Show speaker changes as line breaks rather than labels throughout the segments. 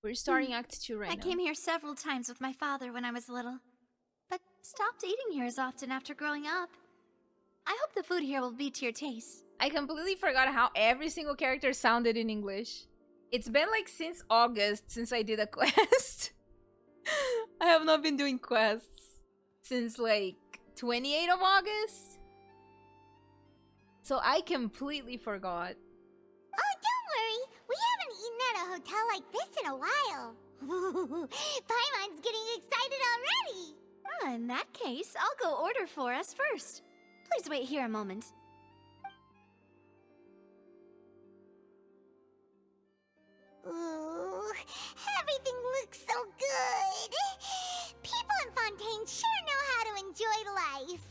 We're starting Act 2 right
I
now.
came here several times with my father when I was little, but stopped eating here as often after growing up. I hope the food here will be to your taste.
I completely forgot how every single character sounded in English. It's been like since August since I did a quest. I have not been doing quests since like 28th of August. So I completely forgot.
Oh, don't worry. We haven't eaten at a hotel like this in a while. Paimon's getting excited already.
In that case, I'll go order for us first. Please wait here a moment.
Ooh, everything looks so good. People in Fontaine sure know how to enjoy life.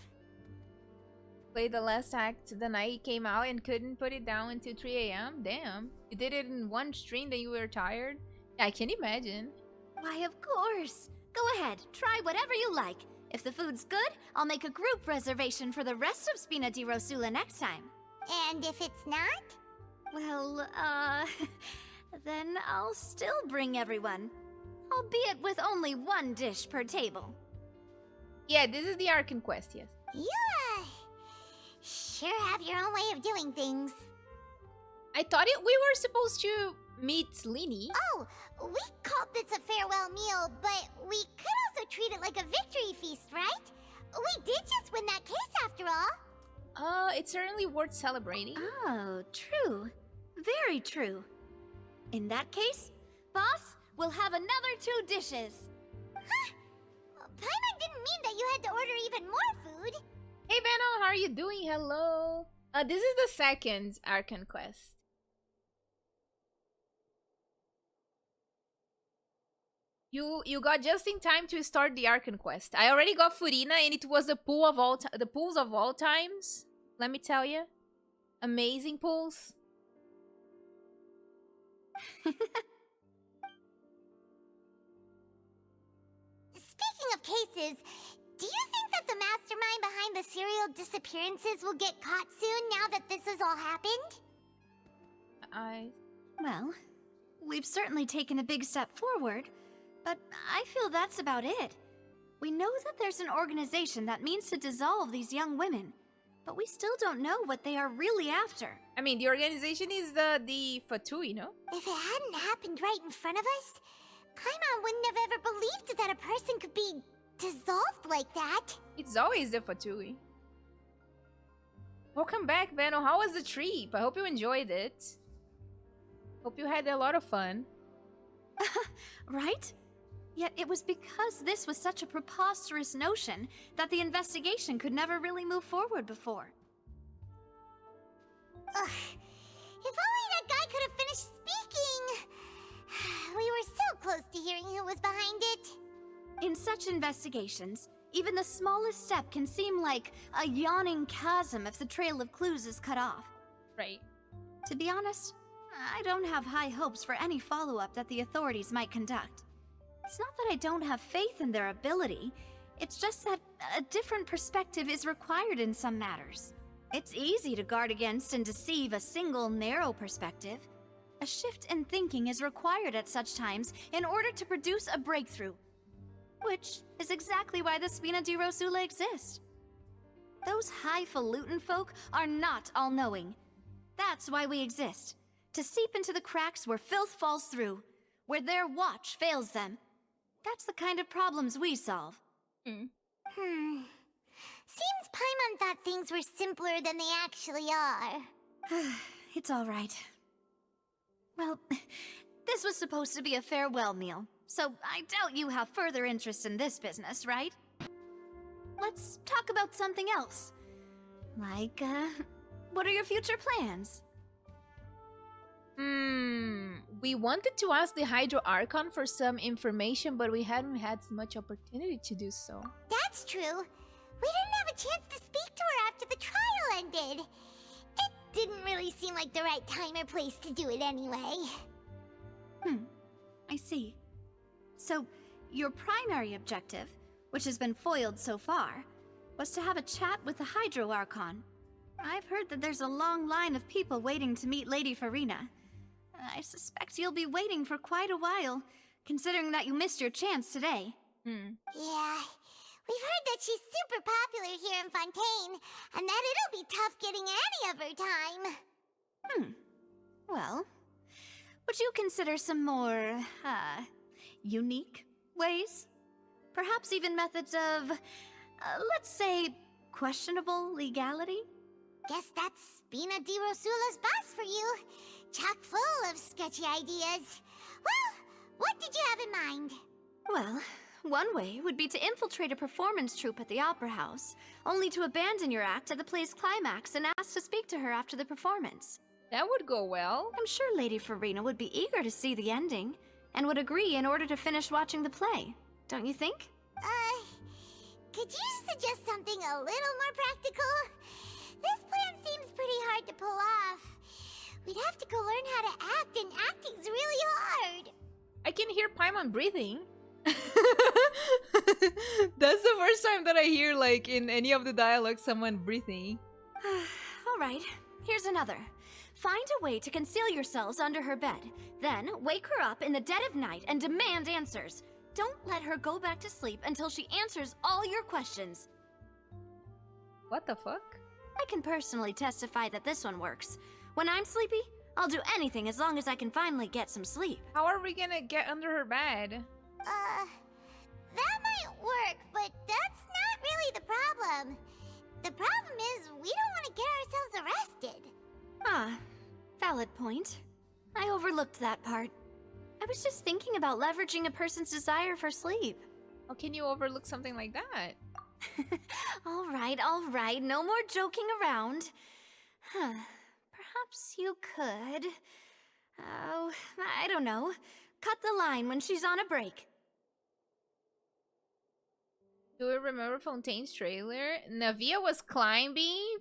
Played the last act the night it came out and couldn't put it down until 3 a.m. Damn. You did it in one stream that you were tired? Yeah, I can imagine.
Why, of course. Go ahead, try whatever you like. If the food's good, I'll make a group reservation for the rest of Spina di Rosula next time.
And if it's not?
Well, then I'll still bring everyone. Albeit with only one dish per table.
Yeah, this is the Archon quest, yes.
You, sure have your own way of doing things.
I thought we were supposed to meet Lini.
Oh, we called this a farewell meal, but we could also treat it like a victory feast, right? We did just win that case after all.
It's certainly worth celebrating.
Oh, true. Very true. In that case, boss, we'll have another 2 dishes.
Huh? Paimon didn't mean that you had to order even more food.
Hey Benno, how are you doing? Hello. This is the second Archon quest. You got just in time to start the Archon quest. I already got Furina, and it was the the pools of all times. Let me tell you, amazing pools.
Speaking of cases, do you think that the mastermind behind the serial disappearances will get caught soon now that this has all happened?
Well, we've certainly taken a big step forward, but I feel that's about it. We know that there's an organization that means to dissolve these young women, but we still don't know what they are really after.
I mean, the organization is the Fatui, no?
If it hadn't happened right in front of us, Paimon wouldn't have ever believed that a person could be dissolved like that.
It's always the Fatui. Welcome back, Benno. How was the trip? I hope you enjoyed it. Hope you had a lot of fun.
Right? Yet it was because this was such a preposterous notion that the investigation could never really move forward before.
Ugh. If only that guy could have finished speaking! We were so close to hearing who was behind it.
In such investigations, even the smallest step can seem like a yawning chasm if the trail of clues is cut off.
Right.
To be honest, I don't have high hopes for any follow-up that the authorities might conduct. It's not that I don't have faith in their ability, it's just that a different perspective is required in some matters. It's easy to guard against and deceive a single narrow perspective. A shift in thinking is required at such times in order to produce a breakthrough. Which is exactly why the Spina di Rosula exists. Those highfalutin folk are not all-knowing. That's why we exist. To seep into the cracks where filth falls through, where their watch fails them. That's the kind of problems we solve.
Seems Paimon thought things were simpler than they actually are.
It's all right. Well, this was supposed to be a farewell meal, so I doubt you have further interest in this business, right? Let's talk about something else. Like, what are your future plans?
We wanted to ask the Hydro Archon for some information, but we hadn't had much opportunity to do so.
That's true. We didn't have a chance to speak to her after the trial ended. It didn't really seem like the right time or place to do it anyway.
I see. So, your primary objective, which has been foiled so far, was to have a chat with the Hydro Archon. I've heard that there's a long line of people waiting to meet Lady Farina. I suspect you'll be waiting for quite a while, considering that you missed your chance today.
Yeah, we've heard that she's super popular here in Fontaine, and that it'll be tough getting any of her time.
Well, would you consider some more, unique ways? Perhaps even methods of, let's say, questionable legality?
Guess that's Spina di Rosula's boss for you. Chock full of sketchy ideas. Well, what did you have in mind?
Well, one way would be to infiltrate a performance troupe at the Opera House, only to abandon your act at the play's climax and ask to speak to her after the performance.
That would go well.
I'm sure Lady Farina would be eager to see the ending, and would agree in order to finish watching the play. Don't you think?
Could you suggest something a little more practical? This plan seems pretty hard to pull off. We'd have to go learn how to act, and acting's really hard.
I can hear Paimon breathing. That's the first time that I hear, like, in any of the dialogue, someone breathing.
Alright, here's another. Find a way to conceal yourselves under her bed. Then, wake her up in the dead of night and demand answers. Don't let her go back to sleep until she answers all your questions.
What the fuck?
I can personally testify that this one works. When I'm sleepy, I'll do anything as long as I can finally get some sleep.
How are we gonna get under her bed?
That might work, but that's not really the problem. The problem is we don't want to get ourselves arrested.
Ah, valid point. I overlooked that part. I was just thinking about leveraging a person's desire for sleep.
How can you overlook something like that?
All right, no more joking around. Perhaps you could... Oh, I don't know. Cut the line when she's on a break.
Do we remember Fontaine's trailer? Navia was climbing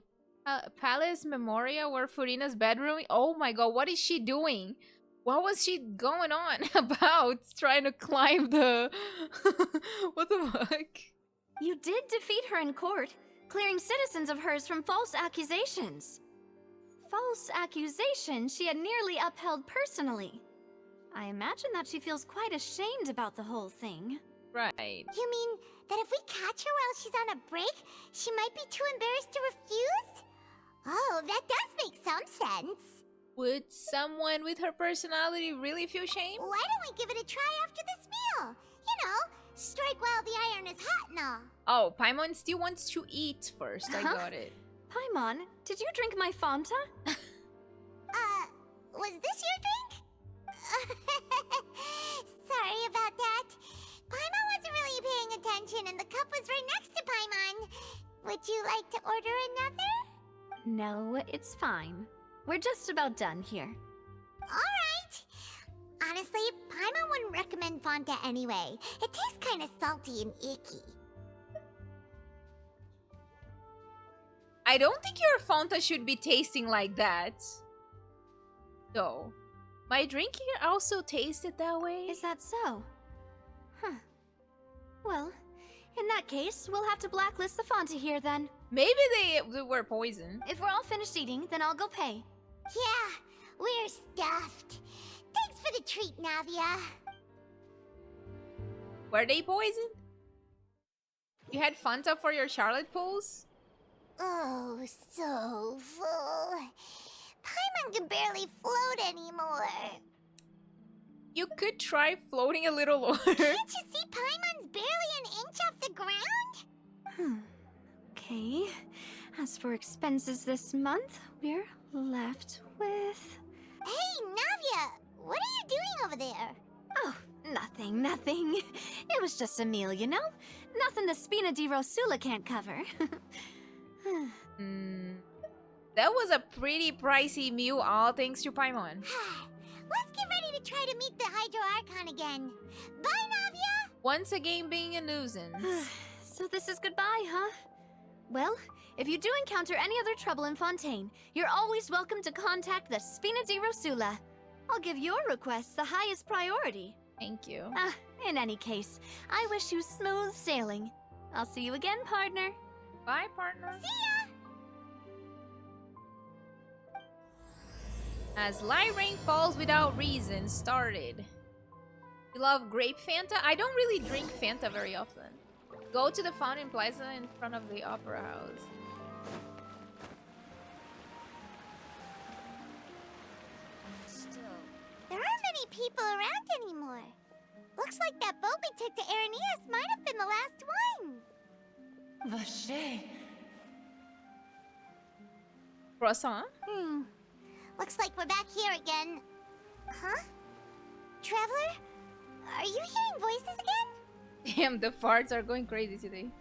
Palace Memoria where Furina's bedroom. Oh my god, what is she doing? What was she going on about? Trying to climb the... What the fuck?
You did defeat her in court, clearing citizens of hers from false accusations. False accusations she had nearly upheld personally. I imagine that she feels quite ashamed about the whole thing.
Right.
You mean that if we catch her while she's on a break, she might be too embarrassed to refuse? Oh, that does make some sense.
Would someone with her personality really feel shame?
Why don't we give it a try after this meal? You know, strike while the iron is hot and all.
Oh, Paimon still wants to eat first. I got it.
Paimon, did you drink my Fanta?
Was this your drink? Sorry about that. Paimon wasn't really paying attention and the cup was right next to Paimon. Would you like to order another?
No, it's fine. We're just about done here.
Alright. Honestly, Paimon wouldn't recommend Fanta anyway. It tastes kind of salty and icky.
I don't think your Fanta should be tasting like that. Though. My drink here also tasted that way.
Is that so? Huh. Well, in that case, we'll have to blacklist the Fanta here then.
Maybe they were poison.
If we're all finished eating, then I'll go pay.
Yeah, we're stuffed. Thanks for the treat, Navia.
Were they poisoned? You had Fanta for your Charlotte pulls?
Oh, so full. Paimon can barely float anymore.
You could try floating a little lower.
Can't you see Paimon's barely an inch off the ground?
Okay. As for expenses this month, we're left with...
Hey, Navia! What are you doing over there?
Oh, nothing. It was just a meal, you know? Nothing the Spina di Rosula can't cover.
That was a pretty pricey meal, all thanks to Paimon.
Let's get ready to try to meet the Hydro Archon again. Bye, Navia!
Once again being a nuisance.
So this is goodbye, huh? Well, if you do encounter any other trouble in Fontaine, you're always welcome to contact the Spina di Rosula. I'll give your requests the highest priority.
Thank you.
In any case, I wish you smooth sailing. I'll see you again, partner.
Bye, partner.
See ya!
As light rain falls without reason started. You love grape Fanta? I don't really drink Fanta very often. Go to the Fountain Plaza in front of the Opera House.
Still, there aren't many people around anymore. Looks like that boat we took to Araneas might have been the last one.
Vache.
Croissant?
Looks like we're back here again. Huh? Traveler? Are you hearing voices again?
Damn, the farts are going crazy today.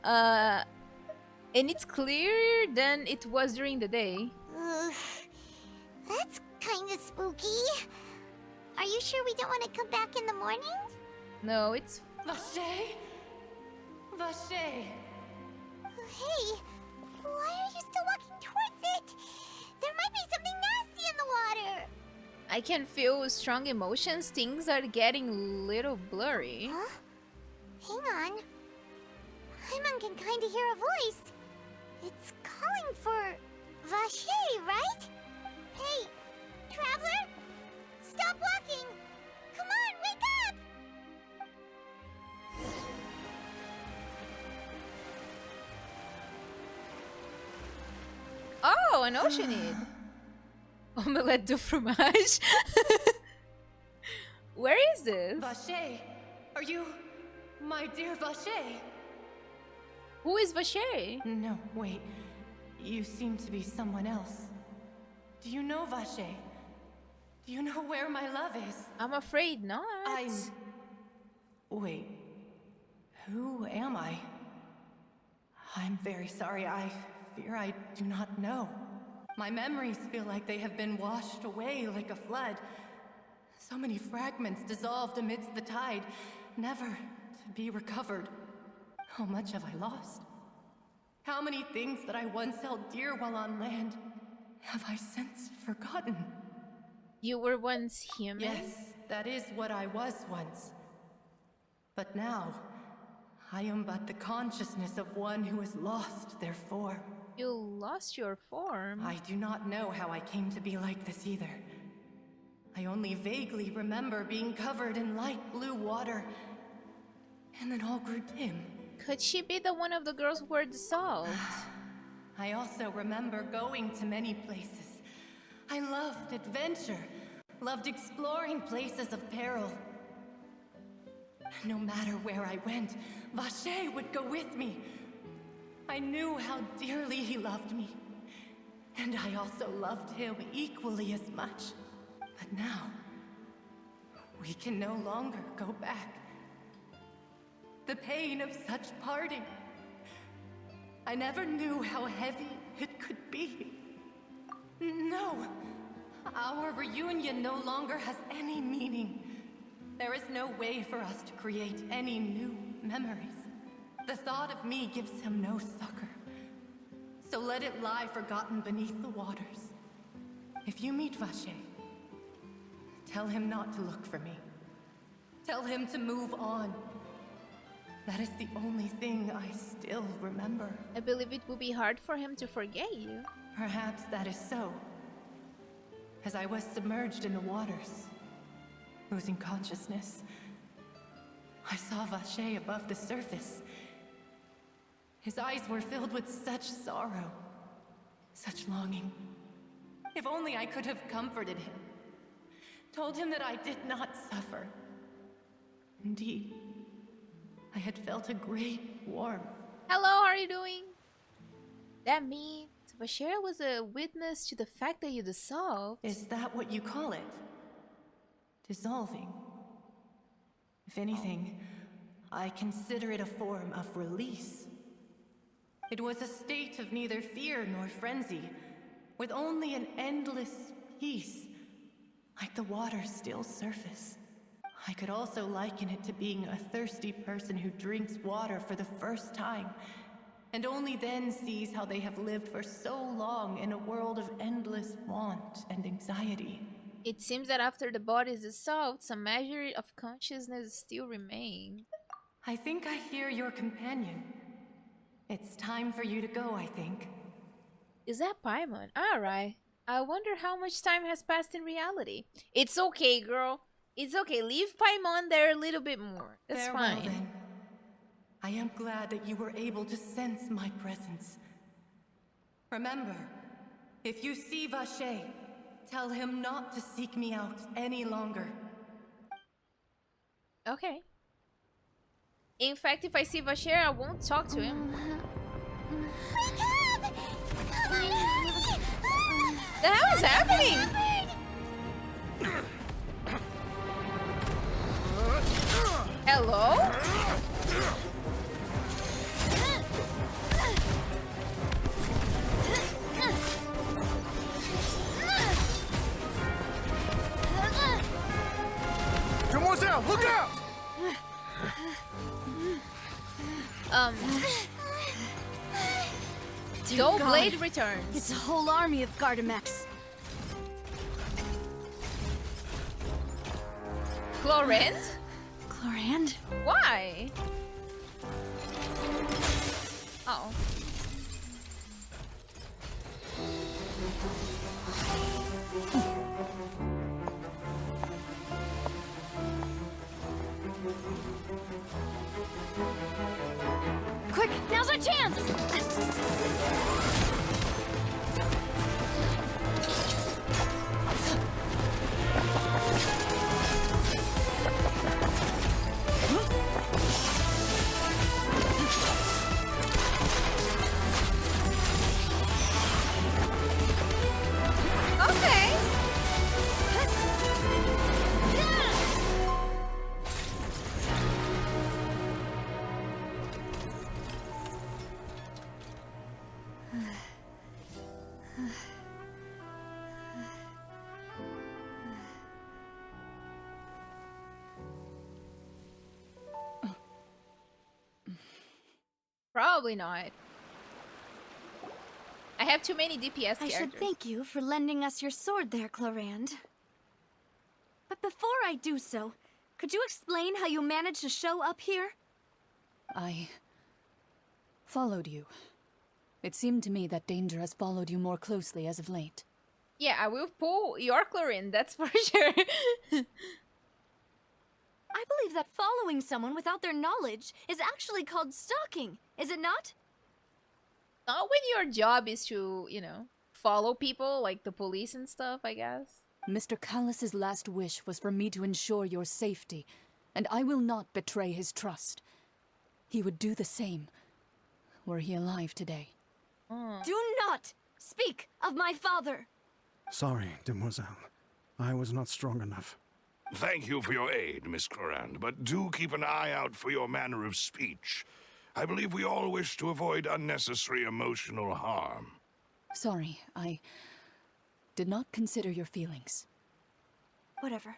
And it's clearer than it was during the day.
Ugh, that's kinda spooky. Are you sure we don't want to come back in the morning?
No, it's...
Vache. Vache.
Hey, why are you still walking towards it? There might be something nasty in the water.
I can feel strong emotions. Things are getting a little blurry.
Huh? Hang on. Paimon can kinda hear a voice. It's calling for Vache, right? Hey, Traveler? Stop walking! Come on, wake up!
Oh, an oceanid. Omelette de fromage. Where is this?
Vache. Are you my dear Vache?
Who is Vache?
No, wait. You seem to be someone else. Do you know Vache? Do you know where my love is?
I'm afraid not.
Wait. Who am I? I'm very sorry. I fear I do not know. My memories feel like they have been washed away like a flood. So many fragments dissolved amidst the tide, never to be recovered. How much have I lost? How many things that I once held dear while on land have I since forgotten?
You were once human?
Yes, that is what I was once. But now, I am but the consciousness of one who has lost their form.
You lost your form?
I do not know how I came to be like this either. I only vaguely remember being covered in light blue water, and then all grew dim.
Could she be the one of the girls who were dissolved?
I also remember going to many places. I loved adventure, loved exploring places of peril. No matter where I went, Vache would go with me. I knew how dearly he loved me, and I also loved him equally as much. But now, we can no longer go back. The pain of such parting, I never knew how heavy it could be. No, our reunion no longer has any meaning. There is no way for us to create any new memories. The thought of me gives him no succor. So let it lie forgotten beneath the waters. If you meet Vache, tell him not to look for me. Tell him to move on. That is the only thing I still remember.
I believe it would be hard for him to forget you.
Perhaps that is so. As I was submerged in the waters, losing consciousness, I saw Vache above the surface. His eyes were filled with such sorrow, such longing. If only I could have comforted him, told him that I did not suffer. Indeed, I had felt a great warmth.
Hello, how are you doing? That means Vache was a witness to the fact that you dissolved.
Is that what you call it? Dissolving? If anything, I consider it a form of release. It was a state of neither fear nor frenzy, with only an endless peace, like the water's still surface. I could also liken it to being a thirsty person who drinks water for the first time, and only then sees how they have lived for so long in a world of endless want and anxiety.
It seems that after the body is dissolved, some measure of consciousness still remains.
I think I hear your companion. It's time for you to go, I think.
Is that Paimon? Alright. I wonder how much time has passed in reality. It's okay, girl. It's okay. Leave Paimon there a little bit more. That's
Farewell,
fine.
then. I am glad that you were able to sense my presence. Remember, if you see Vache, tell him not to seek me out any longer.
Okay. In fact, if I see Vacher, I won't talk to him. The hell is happening? Hello?
Demoiselle, look out!
Go
God.
Blade returns.
It's a whole army of Gardamex.
Clorinde?
Clorinde?
Why? Oh.
Quick, now's our chance!
Okay. Probably not. I have too many DPS
I
characters.
should thank you for lending us your sword there, Clorinde. But before I do so, could you explain how you managed to show up here?
I followed you. It seemed to me that danger has followed you more closely as of late.
Yeah, I will pull your Clorinde, that's for sure.
I believe that following someone without their knowledge is actually called stalking, is it not?
Not when your job is to, you know, follow people, like the police and stuff, I guess.
Mr. Callas's last wish was for me to ensure your safety, and I will not betray his trust. He would do the same, were he alive today.
Do not speak of my father!
Sorry, Demoiselle. I was not strong enough.
Thank you for your aid, Miss Clorinde, but do keep an eye out for your manner of speech. I believe we all wish to avoid unnecessary emotional harm.
Sorry, I did not consider your feelings.
Whatever.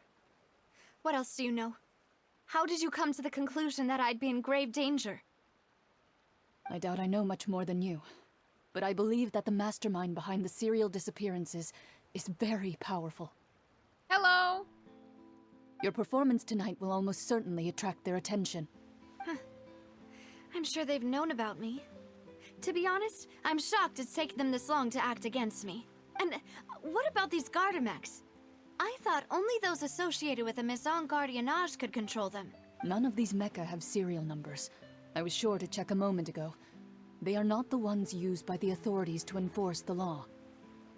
What else do you know? How did you come to the conclusion that I'd be in grave danger?
I doubt I know much more than you, but I believe that the mastermind behind the serial disappearances is very powerful.
Hello!
Your performance tonight will almost certainly attract their attention.
I'm sure they've known about me. To be honest, I'm shocked it's taken them this long to act against me. And what about these Gardamex? I thought only those associated with the Maison Gardiennage could control them.
None of these mecha have serial numbers. I was sure to check a moment ago. They are not the ones used by the authorities to enforce the law.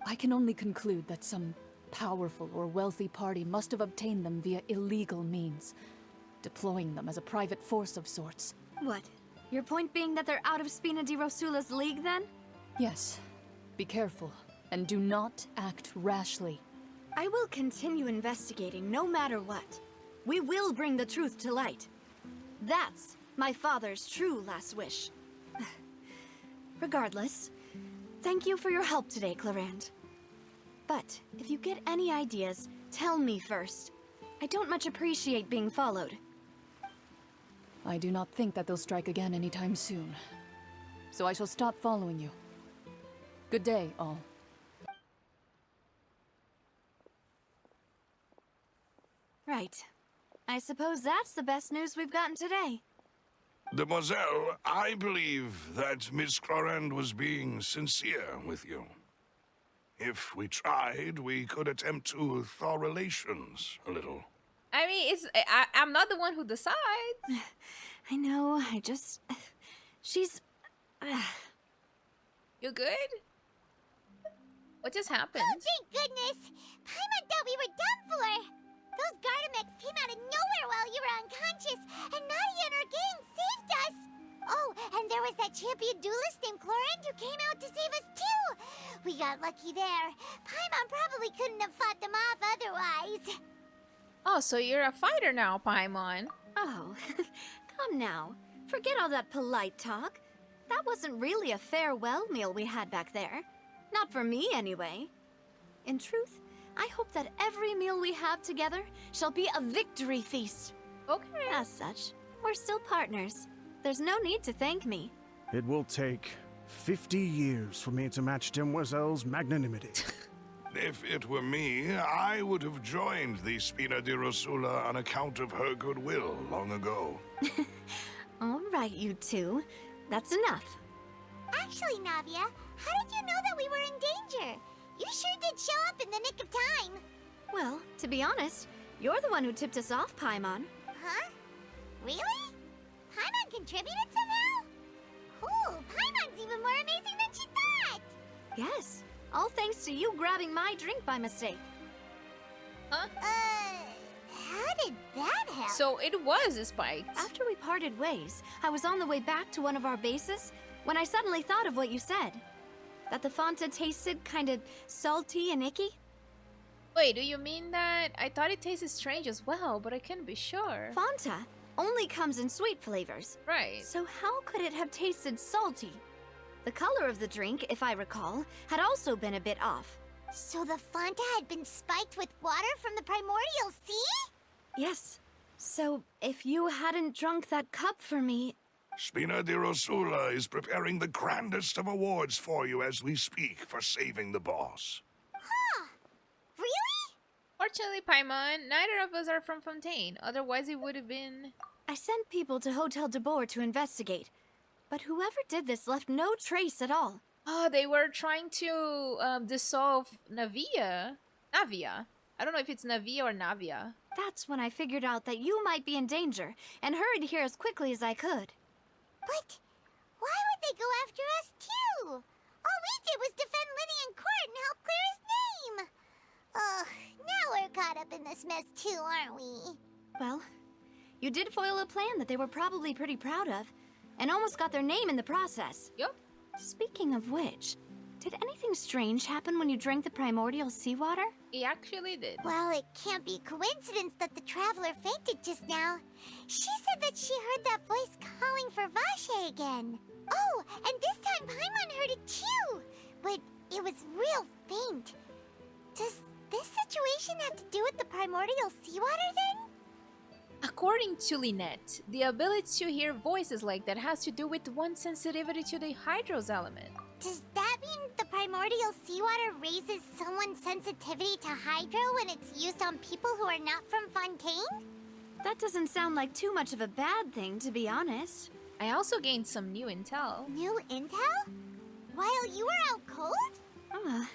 I can only conclude that some powerful or wealthy party must have obtained them via illegal means, deploying them as a private force of sorts.
What? Your point being that they're out of Spina di Rosula's league, then?
Yes. Be careful, and do not act rashly.
I will continue investigating no matter what. We will bring the truth to light. That's my father's true last wish. Regardless, thank you for your help today, Clorinde. But if you get any ideas, tell me first. I don't much appreciate being followed.
I do not think that they'll strike again anytime soon. So I shall stop following you. Good day, all.
Right. I suppose that's the best news we've gotten today.
Demoiselle, I believe that Miss Clorinde was being sincere with you. If we tried, we could attempt to thaw relations a little.
I mean, I'm not the one who decides.
I know, she's...
You good? What just happened?
Oh, thank goodness! Paimon thought we were done for! Those Gardamex came out of nowhere while you were unconscious, and Navia and her gang saved us! Oh, and there was that champion duelist named Clorinde who came out to save us too! We got lucky there. Paimon probably couldn't have fought them off otherwise.
Oh, so you're a fighter now, Paimon.
Oh, come now. Forget all that polite talk. That wasn't really a farewell meal we had back there. Not for me, anyway. In truth, I hope that every meal we have together shall be a victory feast.
Okay.
As such, we're still partners. There's no need to thank me.
It will take 50 years for me to match Demoiselle's magnanimity.
If it were me, I would have joined the Spina di Rosula on account of her goodwill long ago.
All right, you two. That's enough.
Actually, Navia, how did you know that we were in danger? You sure did show up in the nick of time.
Well, to be honest, you're the one who tipped us off, Paimon.
Huh? Really? Paimon contributed somehow? Cool, Paimon's even more amazing than she thought!
Yes, all thanks to you grabbing my drink by mistake.
Huh?
How did that help?
So it was spiked.
After we parted ways, I was on the way back to one of our bases when I suddenly thought of what you said. That the Fanta tasted kind of salty and icky.
Wait, do you mean that? I thought it tasted strange as well, but I can't be sure.
Fanta only comes in sweet flavors.
Right.
So how could it have tasted salty? The color of the drink, if I recall, had also been a bit off.
So the Fanta had been spiked with water from the primordial sea?
Yes. So if you hadn't drunk that cup for me...
Spina di Rosula is preparing the grandest of awards for you as we speak for saving the boss.
Huh. Really?
Fortunately, Paimon, neither of us are from Fontaine. Otherwise, it would have been...
I sent people to Hotel de Boer to investigate. But whoever did this left no trace at all.
Oh, they were trying to dissolve Navia. I don't know if it's Navia or Navia.
That's when I figured out that you might be in danger, and hurried here as quickly as I could.
But why would they go after us too? All we did was defend Liddy in court and help clear his name. Ugh, now we're caught up in this mess too, aren't we?
Well, you did foil a plan that they were probably pretty proud of, and almost got their name in the process.
Yup.
Speaking of which, did anything strange happen when you drank the primordial seawater?
He actually did.
Well, it can't be coincidence that the traveler fainted just now. She said that she heard that voice calling for Vache again. Oh, and this time Paimon heard it too, but it was real faint. Does this situation have to do with the primordial seawater then?
According to Lynette, the ability to hear voices like that has to do with one's sensitivity to the hydros element.
Does that mean the primordial seawater raises someone's sensitivity to hydro when it's used on people who are not from Fontaine?
That doesn't sound like too much of a bad thing, to be honest.
I also gained some new intel.
New intel? While you were out cold?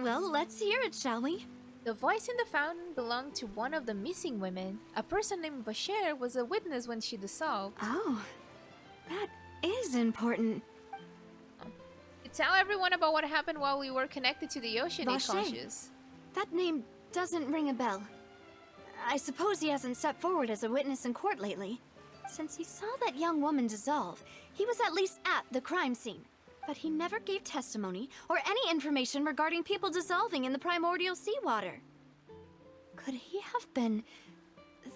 Well, let's hear it, shall we?
The voice in the fountain belonged to one of the missing women. A person named Vacher was a witness when she dissolved.
Oh, that is important.
To tell everyone about what happened while we were connected to the ocean
Vacher.
conscious.
That name doesn't ring a bell. I suppose he hasn't stepped forward as a witness in court lately. Since he saw that young woman dissolve, he was at least at the crime scene. But he never gave testimony or any information regarding people dissolving in the primordial seawater. Could he have been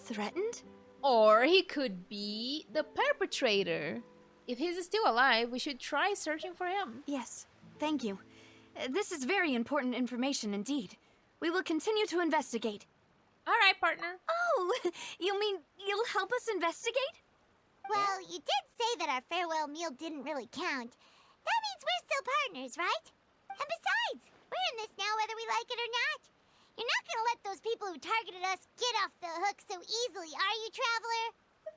threatened?
Or he could be the perpetrator. If he's still alive, we should try searching for him.
Yes, thank you. This is very important information indeed. We will continue to investigate.
Alright, partner.
Oh, you mean you'll help us investigate?
Well, you did say that our farewell meal didn't really count. That means we're still partners, right? And besides, we're in this now whether we like it or not. You're not gonna let those people who targeted us get off the hook so easily, are you, Traveler?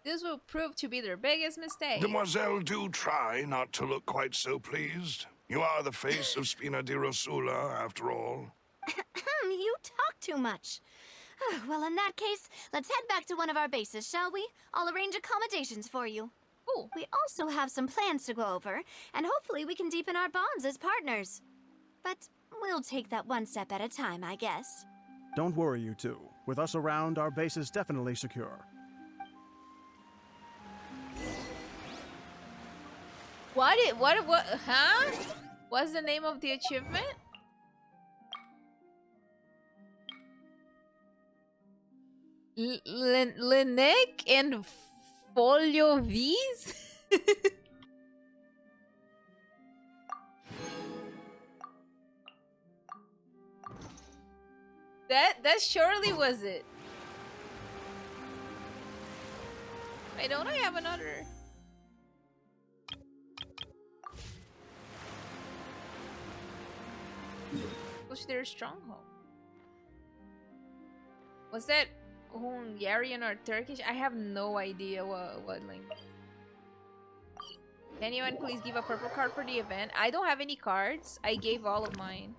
This will prove to be their biggest mistake.
Demoiselle, do try not to look quite so pleased. You are the face of Spina di Rosula, after all.
You talk too much. Well, in that case, let's head back to one of our bases, shall we? I'll arrange accommodations for you.
Cool.
We also have some plans to go over, and hopefully we can deepen our bonds as partners. But we'll take that one step at a time, I guess.
Don't worry, you two. With us around, our base is definitely secure.
What, huh? What's the name of the achievement? Linek and Folio V's? That surely was it. Wait, don't I have another? Push their stronghold. Was that Hungarian or Turkish? I have no idea what language. Anyone please give a purple card for the event? I don't have any cards. I gave all of mine.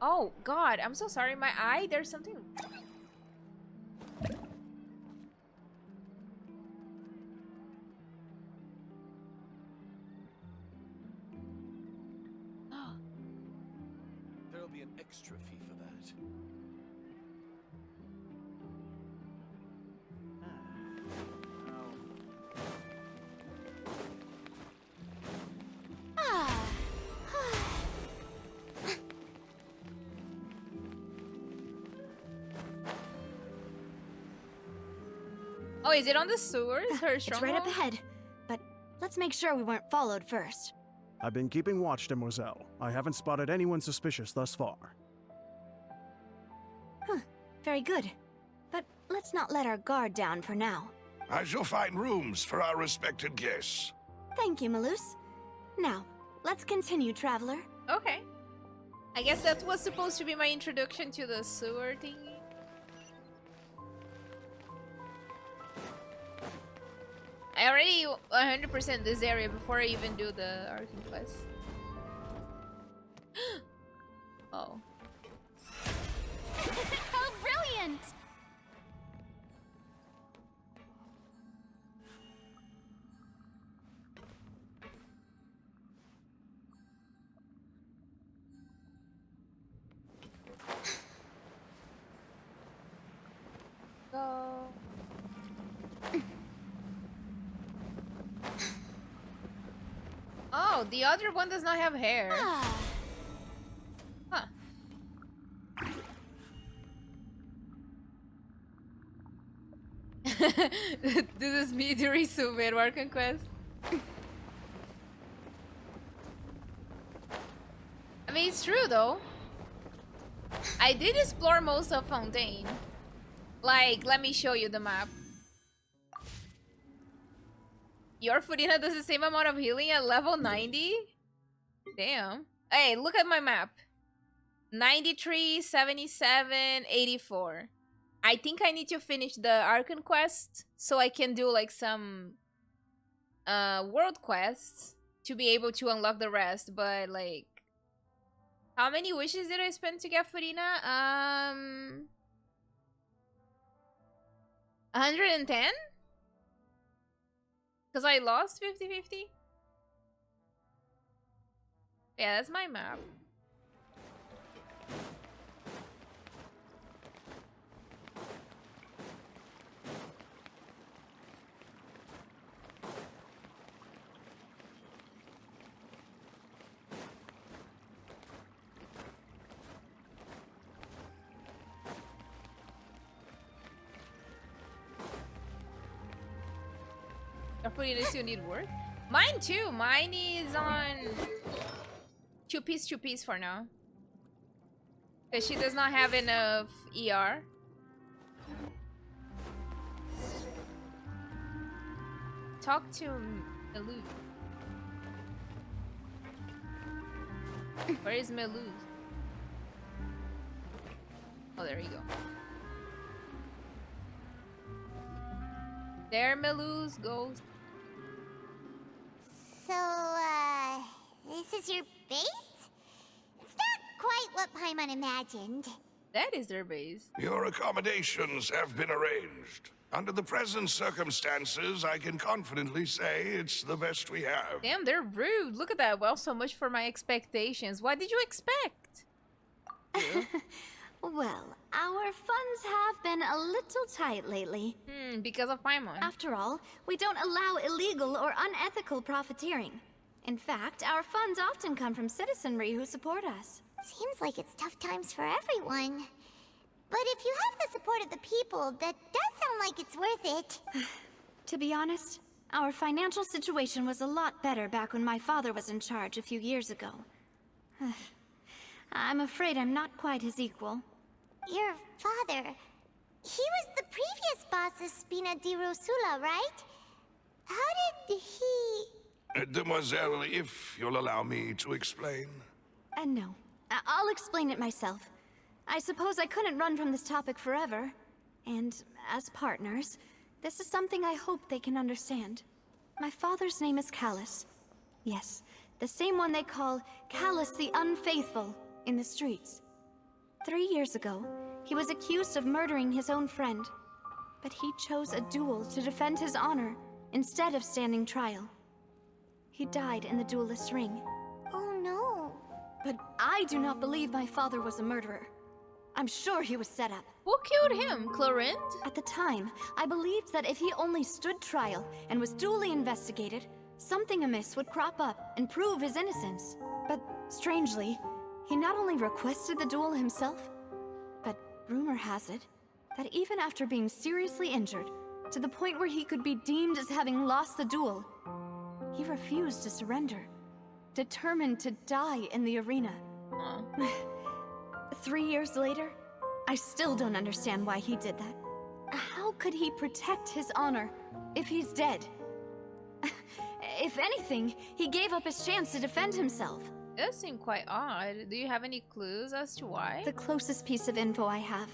Oh god, I'm so sorry. My eye, there's something.
There'll be an extra fee for that.
Oh, is it on the sewers? Her
It's right
stronghold?
up ahead. But let's make sure we weren't followed first.
I've been keeping watch, Demoiselle. I haven't spotted anyone suspicious thus far.
Very good. But let's not let our guard down for now.
I shall find rooms for our respected guests.
Thank you, Malus. Now, let's continue, traveler.
Okay. I guess that was supposed to be my introduction to the sewer thingy. I already 100% this area before I even do the Archon quest. Oh.
How brilliant!
Go. Oh, the other one does not have hair. Huh. This is me during Super Archon quest. I mean, it's true though. I did explore most of Fontaine. Like, let me show you the map. Your Furina does the same amount of healing at level 90? Damn. Hey, look at my map. 93, 77, 84. I think I need to finish the Archon quest so I can do like some world quests to be able to unlock the rest, but like how many wishes did I spend to get Furina? 110? Because I lost 50-50? Yeah, that's my map. Hopefully this still need work. Mine too. Mine is on two piece for now. Because she does not have enough ER. Talk to Meluz. Where is Meluz? Oh, there you go. Dermelu's ghost.
So, this is your base? It's not quite what Paimon imagined.
That is their base.
Your accommodations have been arranged. Under the present circumstances, I can confidently say it's the best we have.
Damn, they're rude. Look at that. Well, so much for my expectations. What did you expect?
Well, our funds have been a little tight lately.
Because of Paimon.
After all, we don't allow illegal or unethical profiteering. In fact, our funds often come from citizenry who support us.
Seems like it's tough times for everyone. But if you have the support of the people, that does sound like it's worth it.
To be honest, our financial situation was a lot better back when my father was in charge a few years ago. I'm afraid I'm not quite his equal.
Your father, he was the previous boss of Spina di Rosula, right? How did he...
Demoiselle, if you'll allow me to explain.
No. I'll explain it myself. I suppose I couldn't run from this topic forever. And as partners, this is something I hope they can understand. My father's name is Callas. Yes, the same one they call Callas the Unfaithful in the streets. 3 years ago, he was accused of murdering his own friend. But he chose a duel to defend his honor instead of standing trial. He died in the duelist's ring.
Oh no.
But I do not believe my father was a murderer. I'm sure he was set up.
Who killed him? Clorinde?
At the time, I believed that if he only stood trial and was duly investigated, something amiss would crop up and prove his innocence. But strangely, he not only requested the duel himself, but rumor has it that even after being seriously injured, to the point where he could be deemed as having lost the duel, he refused to surrender, determined to die in the arena. 3 years later, I still don't understand why he did that. How could he protect his honor if he's dead? If anything, he gave up his chance to defend himself.
Does seem quite odd. Do you have any clues as to why?
The closest piece of info I have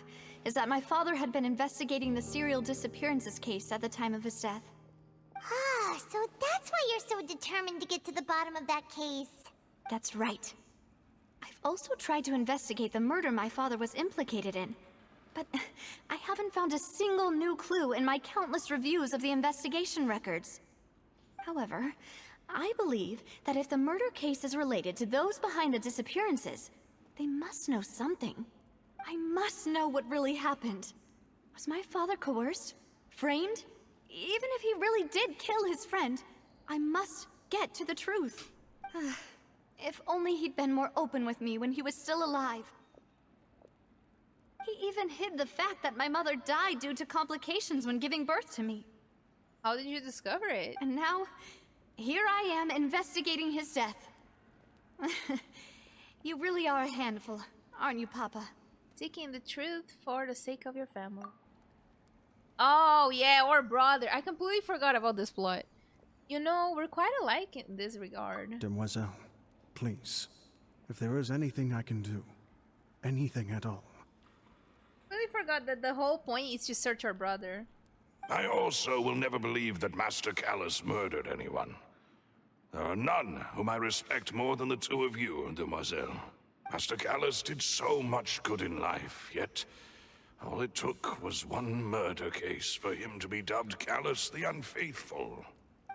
is that my father had been investigating the serial disappearances case at the time of his death.
Ah, so that's why you're so determined to get to the bottom of that case.
That's right. I've also tried to investigate the murder my father was implicated in, but I haven't found a single new clue in my countless reviews of the investigation records. However, I believe that if the murder case is related to those behind the disappearances, they must know something. I must know what really happened. Was my father coerced? Framed? Even if he really did kill his friend, I must get to the truth. If only he'd been more open with me when he was still alive. He even hid the fact that my mother died due to complications when giving birth to me.
How did you discover it?
And now, here I am investigating his death. You really are a handful, aren't you, Papa?
Seeking the truth for the sake of your family. Oh, yeah, or brother. I completely forgot about this plot. You know, we're quite alike in this regard.
Demoiselle, please, if there is anything I can do, anything at all.
Really forgot that the whole point is to search our brother.
I also will never believe that Master Callas murdered anyone. There are none whom I respect more than the two of you, Demoiselle. Master Callas did so much good in life, yet all it took was one murder case for him to be dubbed Callas the Unfaithful.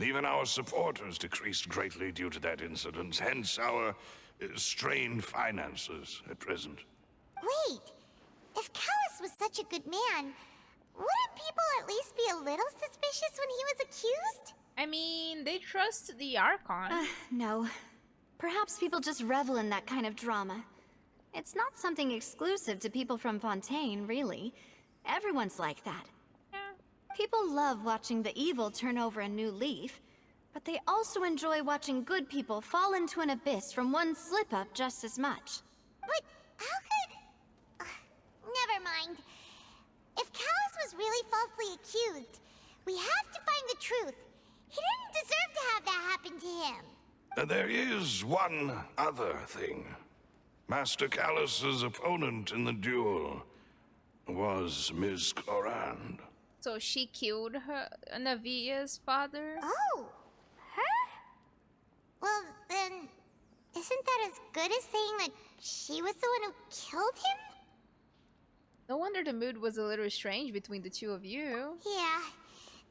Even our supporters decreased greatly due to that incident, hence our strained finances at present.
Wait, if Callas was such a good man, wouldn't people at least be a little suspicious when he was accused?
I mean, they trust the Archon.
No. Perhaps people just revel in that kind of drama. It's not something exclusive to people from Fontaine, really. Everyone's like that. People love watching the evil turn over a new leaf, but they also enjoy watching good people fall into an abyss from one slip-up just as much.
But how could... never mind. If Callas was really falsely accused, we have to find the truth. He didn't deserve to have that happen to him.
There is one other thing. Master Callas's opponent in the duel was Ms. Clorinde.
So she killed her Navia's father?
Oh, her? Well, then, isn't that as good as saying that she was the one who killed him?
No wonder the mood was a little strange between the two of you.
Yeah,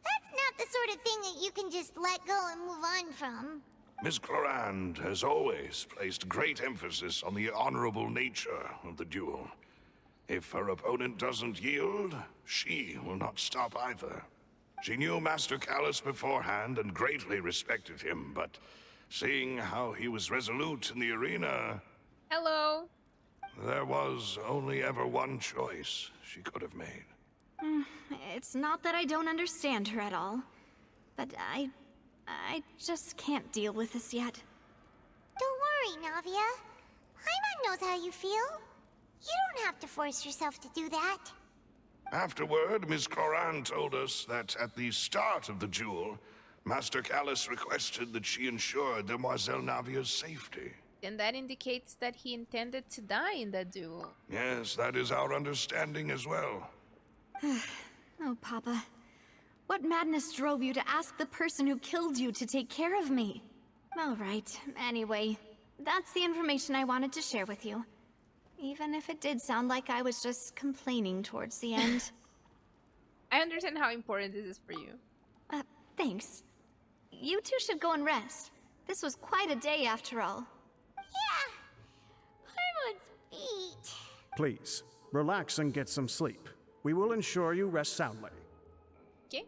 that's not the sort of thing that you can just let go and move on from.
Miss Clorinde has always placed great emphasis on the honorable nature of the duel. If her opponent doesn't yield, she will not stop either. She knew Master Callas beforehand and greatly respected him, but seeing how he was resolute in the arena,
Hello.
there was only ever one choice she could have made.
It's not that I don't understand her at all, but I just can't deal with this yet.
Don't worry, Navia. Paimon knows how you feel. You don't have to force yourself to do that.
Afterward, Miss Clorinde told us that at the start of the duel, Master Callas requested that she ensure Demoiselle Navia's safety.
And that indicates that he intended to die in that duel.
Yes, that is our understanding as well.
Oh, Papa. What madness drove you to ask the person who killed you to take care of me? All right, anyway, that's the information I wanted to share with you. Even if it did sound like I was just complaining towards the end.
I understand how important this is for you.
Thanks. You two should go and rest. This was quite a day after all.
Yeah. Paimon's feet.
Please, relax and get some sleep. We will ensure you rest soundly.
Okay.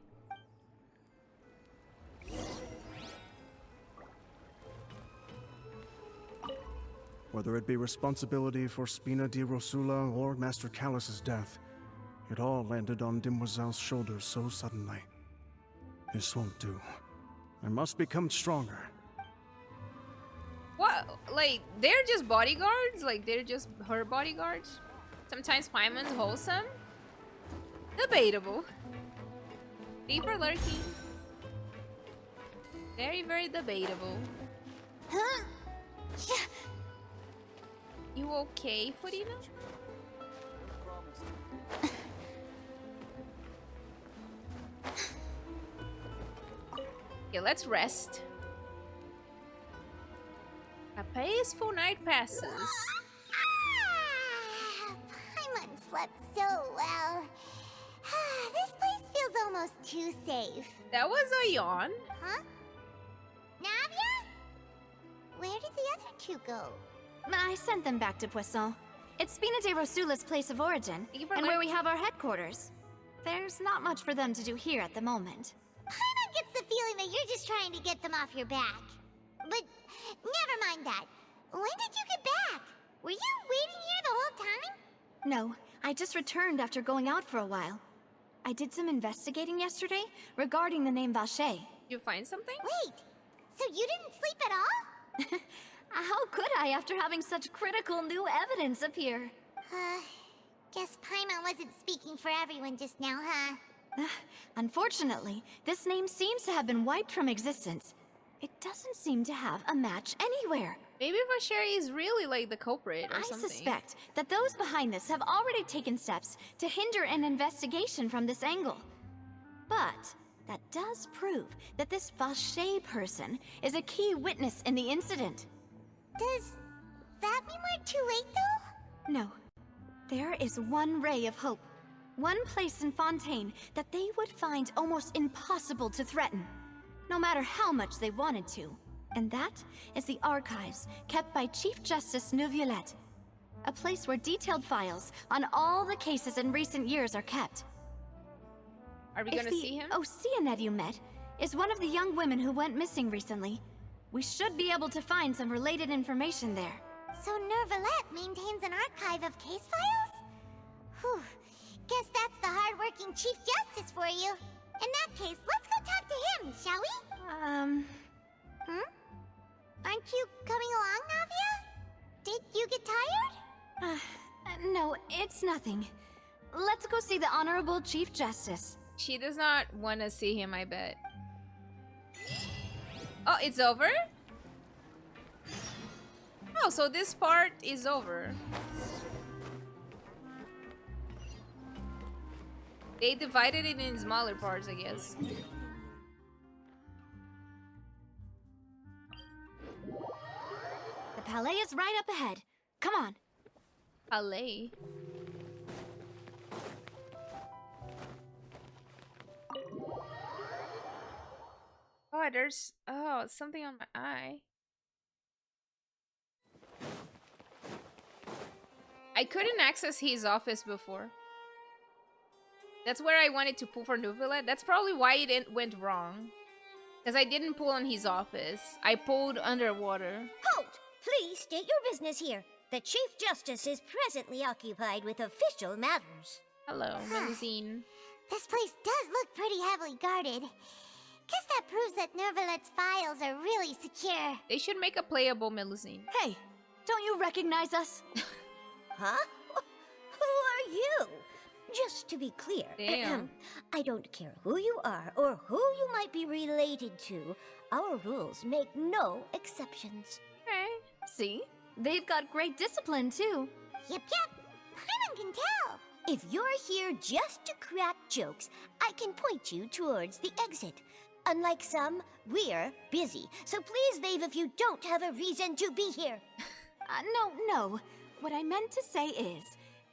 Whether it be responsibility for Spina di Rosula or Master Callas' death, it all landed on Demoiselle's shoulders so suddenly. This won't do. I must become stronger.
What? Like, they're just bodyguards? Like, they're just her bodyguards? Sometimes Paimon's wholesome? Debatable. Deeper lurking. Very, very debatable.
Huh?
You okay, Furina? Okay, let's rest. A peaceful night passes.
Paimon slept so well. This place feels almost too safe.
That was a yawn.
Huh? Navia? Where did the other two go?
I sent them back to Poisson. It's Spina di Rosula's place of origin,
Thank you for
and where we have our headquarters. There's not much for them to do here at the moment.
Paimon gets the feeling that you're just trying to get them off your back. But never mind that. When did you get back? Were you waiting here the whole time?
No, I just returned after going out for a while. I did some investigating yesterday regarding the name Vache.
Did you find something?
Wait, so you didn't sleep at all?
How could I after having such critical new evidence appear?
Guess Paimon wasn't speaking for everyone just now, huh?
Unfortunately, this name seems to have been wiped from existence. It doesn't seem to have a match anywhere.
Maybe Vasheri is really like the culprit or
I
something.
suspect that those behind this have already taken steps to hinder an investigation from this angle. But that does prove that this Vache person is a key witness in the incident.
Does that mean we're too late, though?
No. There is one ray of hope. One place in Fontaine that they would find almost impossible to threaten, no matter how much they wanted to. And that is the archives kept by Chief Justice Neuvillette. A place where detailed files on all the cases in recent years are kept.
Are we gonna see him?
If the Oceanette you met is one of the young women who went missing recently, we should be able to find some related information there.
So Neuvillette maintains an archive of case files? Whew. Guess that's the hard-working Chief Justice for you. In that case, let's go talk to him, shall we? Aren't you coming along, Navia? Did you get tired?
No, it's nothing. Let's go see the Honorable Chief Justice.
She does not want to see him, I bet. Oh, it's over? Oh, so this part is over. They divided it in smaller parts, I guess.
The palais is right up ahead. Come on.
Palais. Oh, there's something on my eye. I couldn't access his office before. That's where I wanted to pull for Neuvillette. That's probably why it went wrong. Because I didn't pull on his office. I pulled underwater.
Halt! Please state your business here. The Chief Justice is presently occupied with official matters.
Hello, Melusine.
This place does look pretty heavily guarded. Guess that proves that Neuvillette's files are really secure.
They should make a playable Melusine.
Hey, don't you recognize us?
Huh? Who are you? Just to be clear,
Damn.
I don't care who you are or who you might be related to. Our rules make no exceptions.
Okay.
See? They've got great discipline, too.
Yep. Paimon can tell. If you're here just to crack jokes, I can point you towards the exit. Unlike some, we're busy, so please leave if you don't have a reason to be here.
No. What I meant to say is,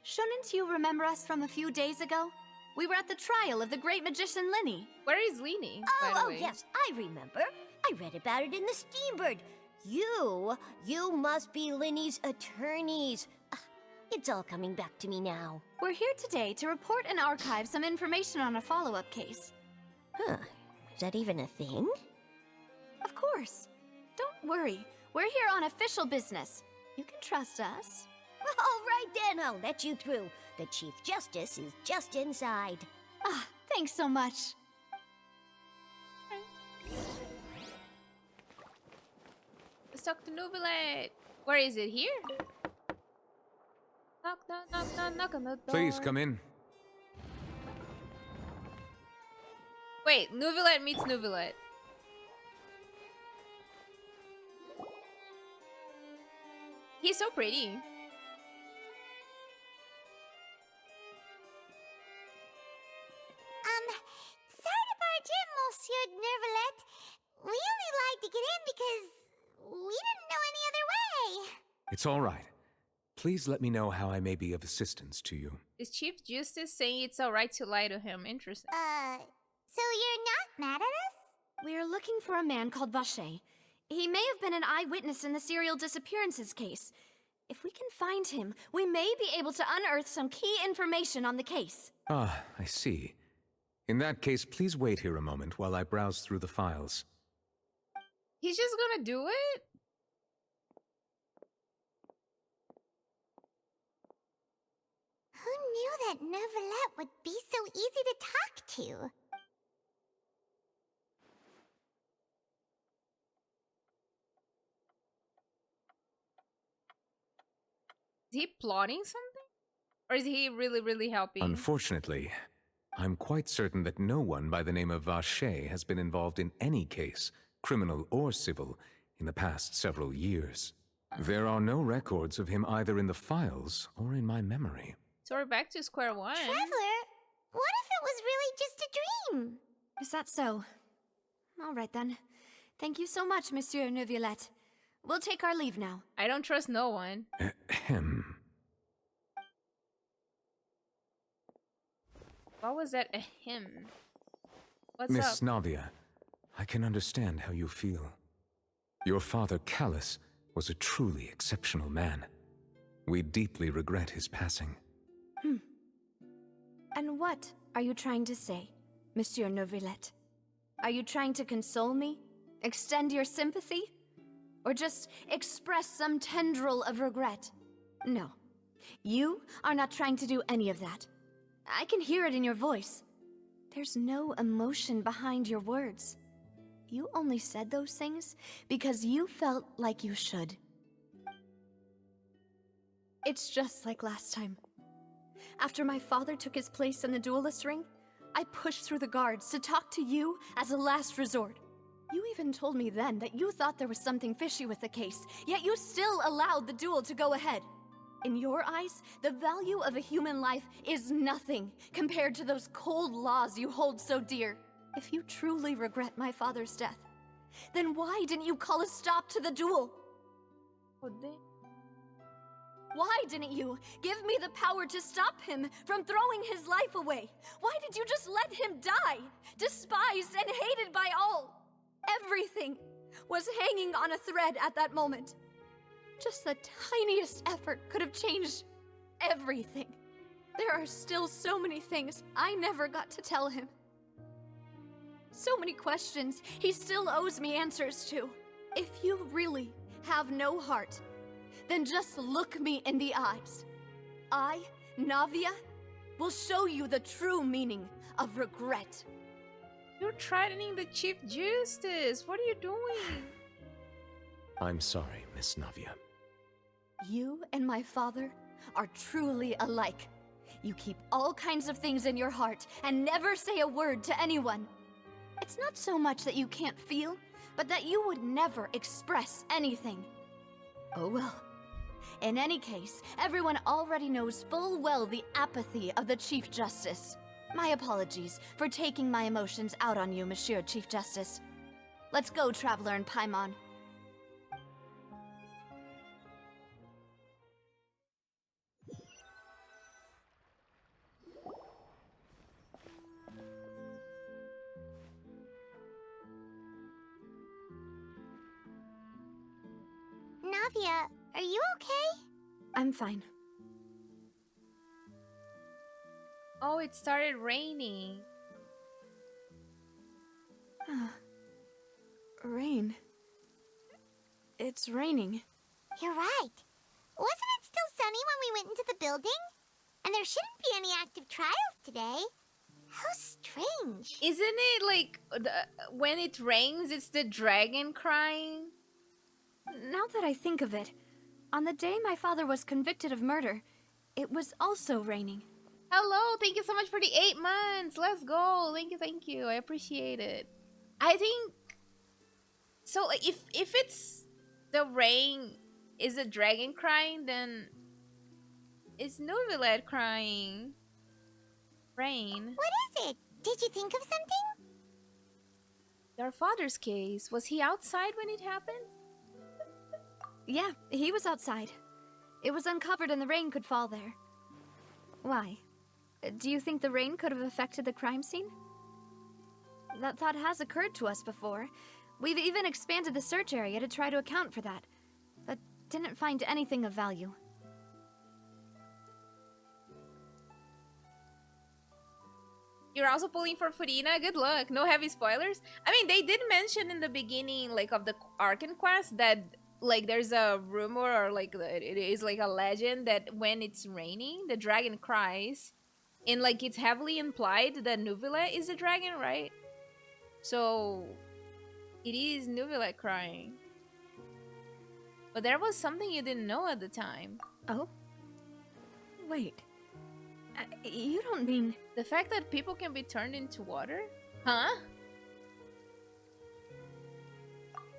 shouldn't you remember us from a few days ago? We were at the trial of the great magician Linny.
Where is Lini, by the way?
Yes, I remember. I read about it in the Steambird. You must be Linny's attorneys. It's all coming back to me now.
We're here today to report and archive some information on a follow-up case.
Huh. Is that even a thing?
Of course. Don't worry. We're here on official business. You can trust us.
All right then, I'll let you through. The Chief Justice is just inside.
Thanks so much.
Let's talk to Neuvillette. Where is it? Here? Knock on the door.
Please come in.
Wait, Neuvillette meets Neuvillette. He's so pretty.
Sorry to barge in, Monsieur Neuvillette. We only lied to get in because we didn't know any other way.
It's all right. Please let me know how I may be of assistance to you.
Is Chief Justice saying it's alright to lie to him? Interesting.
So you're not mad at us?
We're looking for a man called Vacher. He may have been an eyewitness in the serial disappearances case. If we can find him, we may be able to unearth some key information on the case.
Ah, I see. In that case, please wait here a moment while I browse through the files.
He's just gonna do it?
Who knew that Neuvillette would be so easy to talk to?
Is he plotting something? Or is he really helping?
Unfortunately, I'm quite certain that no one by the name of Vacher has been involved in any case, criminal or civil, in the past several years. There are no records of him either in the files or in my memory.
So we're back to square one.
Traveler, what if it was really just a dream?
Is that so? All right then. Thank you so much, Monsieur Neuvillette. We'll take our leave now.
I don't trust no one.
Ahem.
What was that? Him. What's
Miss
up?
Navia, I can understand how you feel. Your father, Callas, was a truly exceptional man. We deeply regret his passing.
And what are you trying to say, Monsieur Neuvillette? Are you trying to console me? Extend your sympathy? Or just express some tendril of regret? No. You are not trying to do any of that. I can hear it in your voice. There's no emotion behind your words. You only said those things because you felt like you should. It's just like last time. After my father took his place in the duelist ring, I pushed through the guards to talk to you as a last resort. You even told me then that you thought there was something fishy with the case, yet you still allowed the duel to go ahead. In your eyes, the value of a human life is nothing compared to those cold laws you hold so dear. If you truly regret my father's death, then why didn't you call a stop to the duel? Why didn't you give me the power to stop him from throwing his life away? Why did you just let him die, despised and hated by all? Everything was hanging on a thread at that moment. Just the tiniest effort could have changed everything. There are still so many things I never got to tell him. So many questions he still owes me answers to. If you really have no heart, then just look me in the eyes. I, Navia, will show you the true meaning of regret.
You're threatening the Chief Justice. What are you doing?
I'm sorry, Miss Navia.
You and my father are truly alike. You keep all kinds of things in your heart and never say a word to anyone. It's not so much that you can't feel, but that you would never express anything. Oh well. In any case, everyone already knows full well the apathy of the Chief Justice. My apologies for taking my emotions out on you, Monsieur Chief Justice. Let's go, Traveler and Paimon.
Navia, are you okay?
I'm fine.
Oh, it started raining.
Rain. It's raining.
You're right. Wasn't it still sunny when we went into the building? And there shouldn't be any active trials today. How strange.
Isn't it like when it rains, it's the dragon crying?
Now that I think of it, on the day my father was convicted of murder, it was also raining.
Hello, thank you so much for the 8 months. Let's go. Thank you. I appreciate it. I think so. Like, if it's the rain is a dragon crying, then it's Nuvilette crying. Rain.
What is it? Did you think of something?
Your father's case. Was he outside when it happened?
Yeah, he was outside. It was uncovered and the rain could fall there. Why? Do you think the rain could have affected the crime scene? That thought has occurred to us before. We've even expanded the search area to try to account for that, but didn't find anything of value.
You're also pulling for Furina. Good luck. No heavy spoilers. I mean, they did mention in the beginning, like, of the Archon quest that, like, there's a rumor or, like, it is, like, a legend that when it's raining, the dragon cries. And, like, it's heavily implied that Nuvilette is a dragon, right? So, it is Nuvilette crying. But there was something you didn't know at the time.
Oh? Wait. You don't mean...
The fact that people can be turned into water? Huh?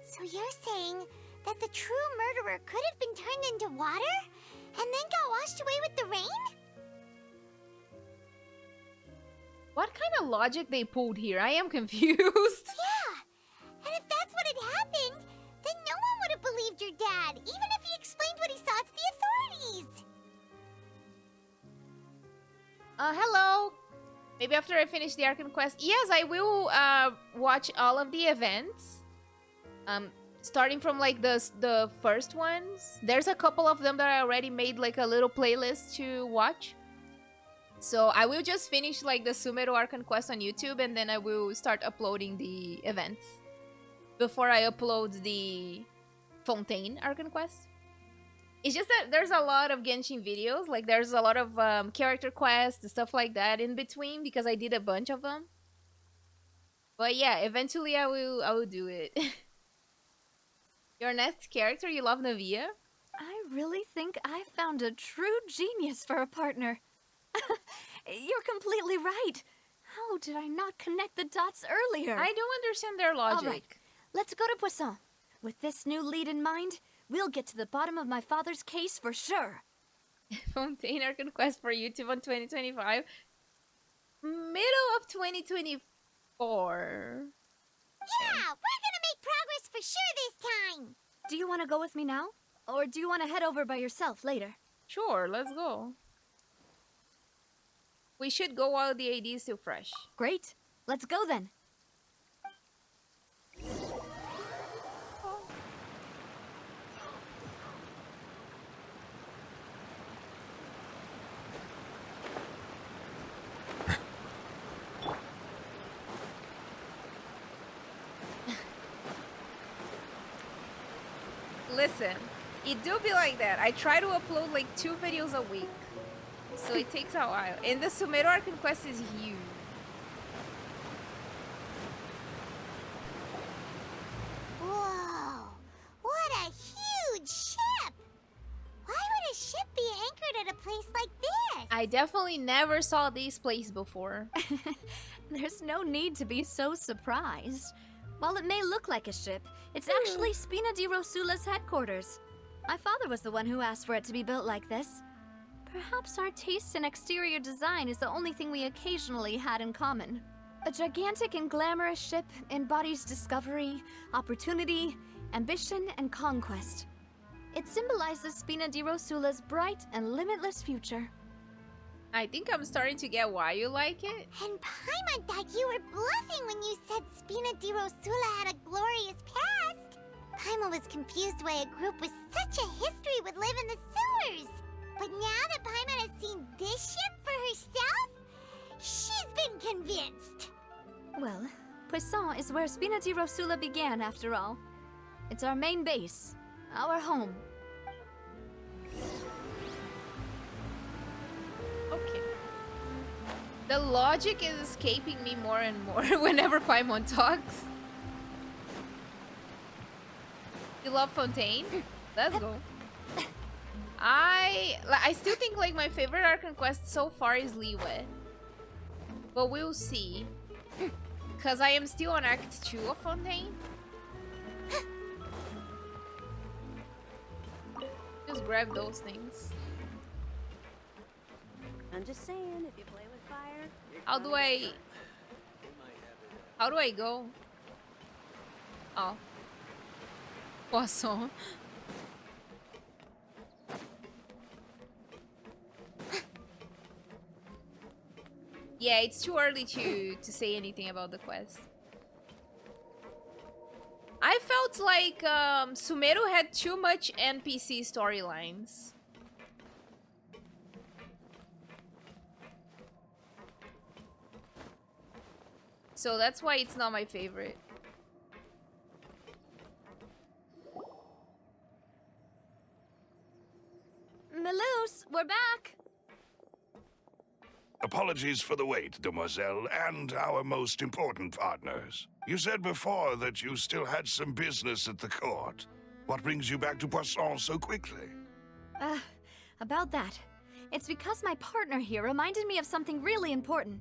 So you're saying that the true murderer could have been turned into water and then got washed away with the rain?
What kind of logic they pulled here? I am confused.
Yeah, and if that's what had happened, then no one would have believed your dad, even if he explained what he saw to the authorities.
Hello. Maybe after I finish the Archon quest. Yes, I will watch all of the events. Starting from like the first ones. There's a couple of them that I already made like a little playlist to watch. So I will just finish like the Sumeru Archon quest on YouTube and then I will start uploading the events before I upload the Fontaine Archon quest. It's just that there's a lot of Genshin videos, like there's a lot of character quests and stuff like that in between because I did a bunch of them. But yeah, eventually I will do it. Your next character, you love Navia?
I really think I found a true genius for a partner. You're completely right. How did I not connect the dots earlier?
I don't understand their logic.
All right, let's go to Poisson. With this new lead in mind, we'll get to the bottom of my father's case for sure.
Fontaine Archon Quest for YouTube on 2025. Middle of 2024.
Yeah, we're gonna make progress for sure this time.
Do you want to go with me now? Or do you want to head over by yourself later?
Sure, let's go. We should go while the AD is still fresh.
Great. Let's go then.
Listen, it do be like that. I try to upload like 2 videos a week. So it takes a while. And the Sumeru Archon Quest is huge.
Whoa, what a huge ship! Why would a ship be anchored at a place like this?
I definitely never saw this place before.
There's no need to be so surprised. While it may look like a ship, it's actually Spina di Rosula's headquarters. My father was the one who asked for it to be built like this. Perhaps our taste in exterior design is the only thing we occasionally had in common. A gigantic and glamorous ship embodies discovery, opportunity, ambition, and conquest. It symbolizes Spina di Rosula's bright and limitless future.
I think I'm starting to get why you like it.
And Paimon thought you were bluffing when you said Spina di Rosula had a glorious past. Paimon was confused why a group with such a history would live in the sewers. But now that Paimon has seen this ship for herself, she's been convinced.
Well, Poisson is where Spina di Rosula began, after all. It's our main base, our home.
Okay. The logic is escaping me more and more whenever Paimon talks. You love Fontaine? Let's go. I still think like my favorite Archon quest so far is Liyue. But we'll see. Cause I am still on Act 2 of Fontaine. Just grab those things.
I'm just saying, if you play with fire,
How do I go? Oh. Poisson. Yeah, it's too early to say anything about the quest. I felt like Sumeru had too much NPC storylines. So that's why it's not my favorite.
Melus, we're back!
Apologies for the wait, demoiselle, and our most important partners. You said before that you still had some business at the court. What brings you back to Poisson so quickly?
About that. It's because my partner here reminded me of something really important.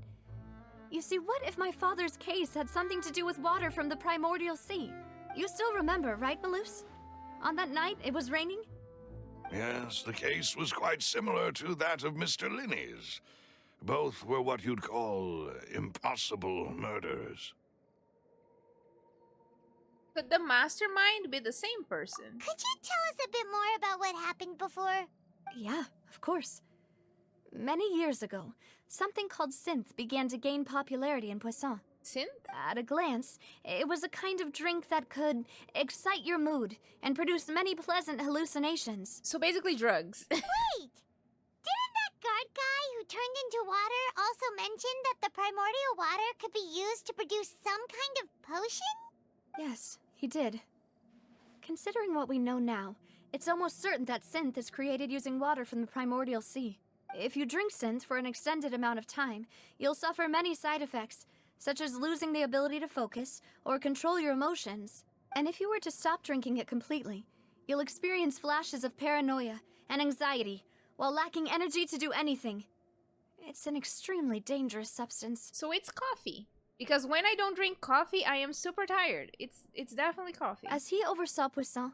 You see, what if my father's case had something to do with water from the primordial sea? You still remember, right, Melus? On that night, it was raining?
Yes, the case was quite similar to that of Mr. Linney's. Both were what you'd call impossible murders.
Could the mastermind be the same person?
Could you tell us a bit more about what happened before?
Yeah, of course. Many years ago, something called synth began to gain popularity in Poisson.
Synth?
At a glance, it was a kind of drink that could excite your mood and produce many pleasant hallucinations.
So basically drugs.
Wait! Didn't that guard guy who turned into water also mention that the primordial water could be used to produce some kind of potion?
Yes, he did. Considering what we know now, it's almost certain that synth is created using water from the primordial sea. If you drink synth for an extended amount of time, you'll suffer many side effects, such as losing the ability to focus or control your emotions. And if you were to stop drinking it completely, you'll experience flashes of paranoia and anxiety while lacking energy to do anything. It's an extremely dangerous substance.
So it's coffee. Because when I don't drink coffee, I am super tired. It's definitely coffee.
As he oversaw Poisson,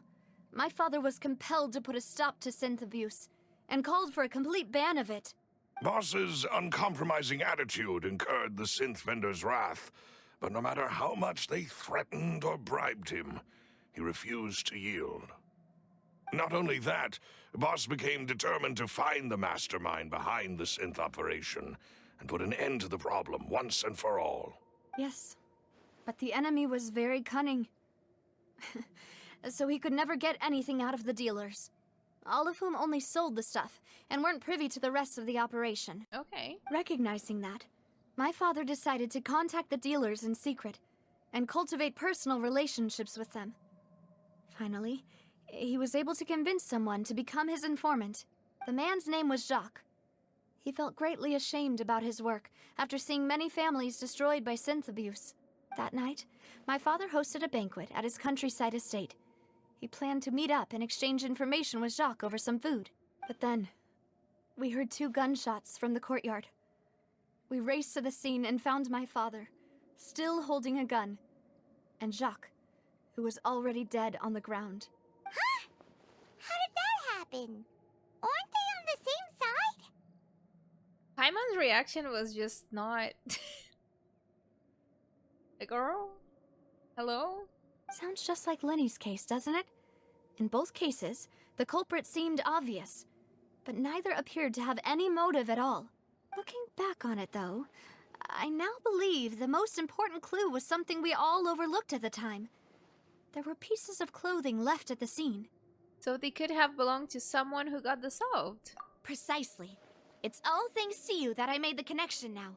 my father was compelled to put a stop to synth abuse and called for a complete ban of it.
Boss's uncompromising attitude incurred the synth vendor's wrath, but no matter how much they threatened or bribed him, he refused to yield. Not only that, Boss became determined to find the mastermind behind the synth operation and put an end to the problem once and for all.
Yes, but the enemy was very cunning. So he could never get anything out of the dealers, all of whom only sold the stuff and weren't privy to the rest of the operation.
Okay.
Recognizing that, my father decided to contact the dealers in secret and cultivate personal relationships with them. Finally, he was able to convince someone to become his informant. The man's name was Jacques. He felt greatly ashamed about his work after seeing many families destroyed by synth abuse. That night, my father hosted a banquet at his countryside estate. He planned to meet up and exchange information with Jacques over some food. But then, we heard 2 gunshots from the courtyard. We raced to the scene and found my father, still holding a gun, and Jacques, who was already dead on the ground.
Huh? How did that happen? Aren't they on the same side?
Paimon's reaction was just not... Like, girl? Hello?
Sounds just like Lenny's case, doesn't it? In both cases, the culprit seemed obvious, but neither appeared to have any motive at all. Looking back on it, though, I now believe the most important clue was something we all overlooked at the time. There were pieces of clothing left at the scene.
So they could have belonged to someone who got dissolved.
Precisely. It's all thanks to you that I made the connection now.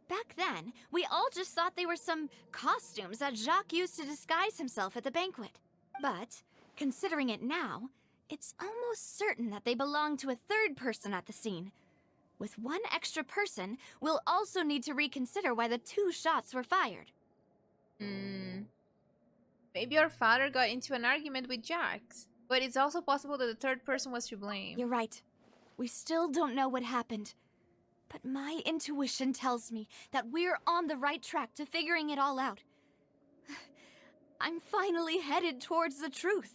Back then, we all just thought they were some costumes that Jacques used to disguise himself at the banquet. But, considering it now, it's almost certain that they belong to a third person at the scene. With one extra person, we'll also need to reconsider why the 2 shots were fired.
Maybe our father got into an argument with Jacques. But it's also possible that the third person was to blame.
You're right. We still don't know what happened. But my intuition tells me that we're on the right track to figuring it all out. I'm finally headed towards the truth.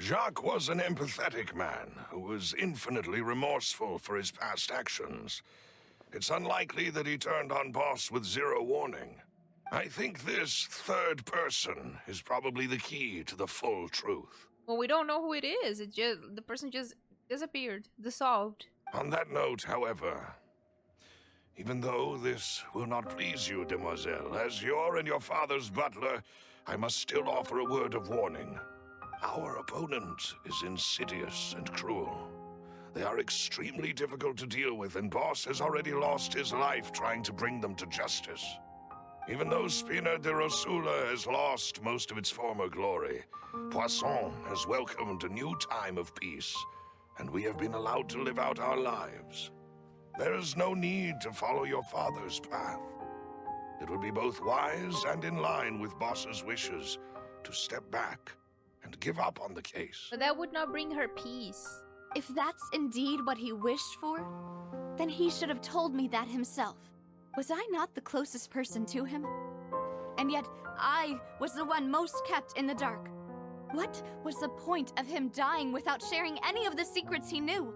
Jacques was an empathetic man who was infinitely remorseful for his past actions. It's unlikely that he turned on Boss with 0 warning. I think this third person is probably the key to the full truth.
Well, we don't know who it is. The person just disappeared, dissolved.
On that note, however, even though this will not please you, demoiselle, as your and your father's butler, I must still offer a word of warning. Our opponent is insidious and cruel. They are extremely difficult to deal with, and Boss has already lost his life trying to bring them to justice. Even though Spina di Rosula has lost most of its former glory, Poisson has welcomed a new time of peace, and we have been allowed to live out our lives. There is no need to follow your father's path. It would be both wise and in line with Boss's wishes to step back and give up on the case.
But that would not bring her peace.
If that's indeed what he wished for, then he should have told me that himself. Was I not the closest person to him? And yet, I was the one most kept in the dark. What was the point of him dying without sharing any of the secrets he knew?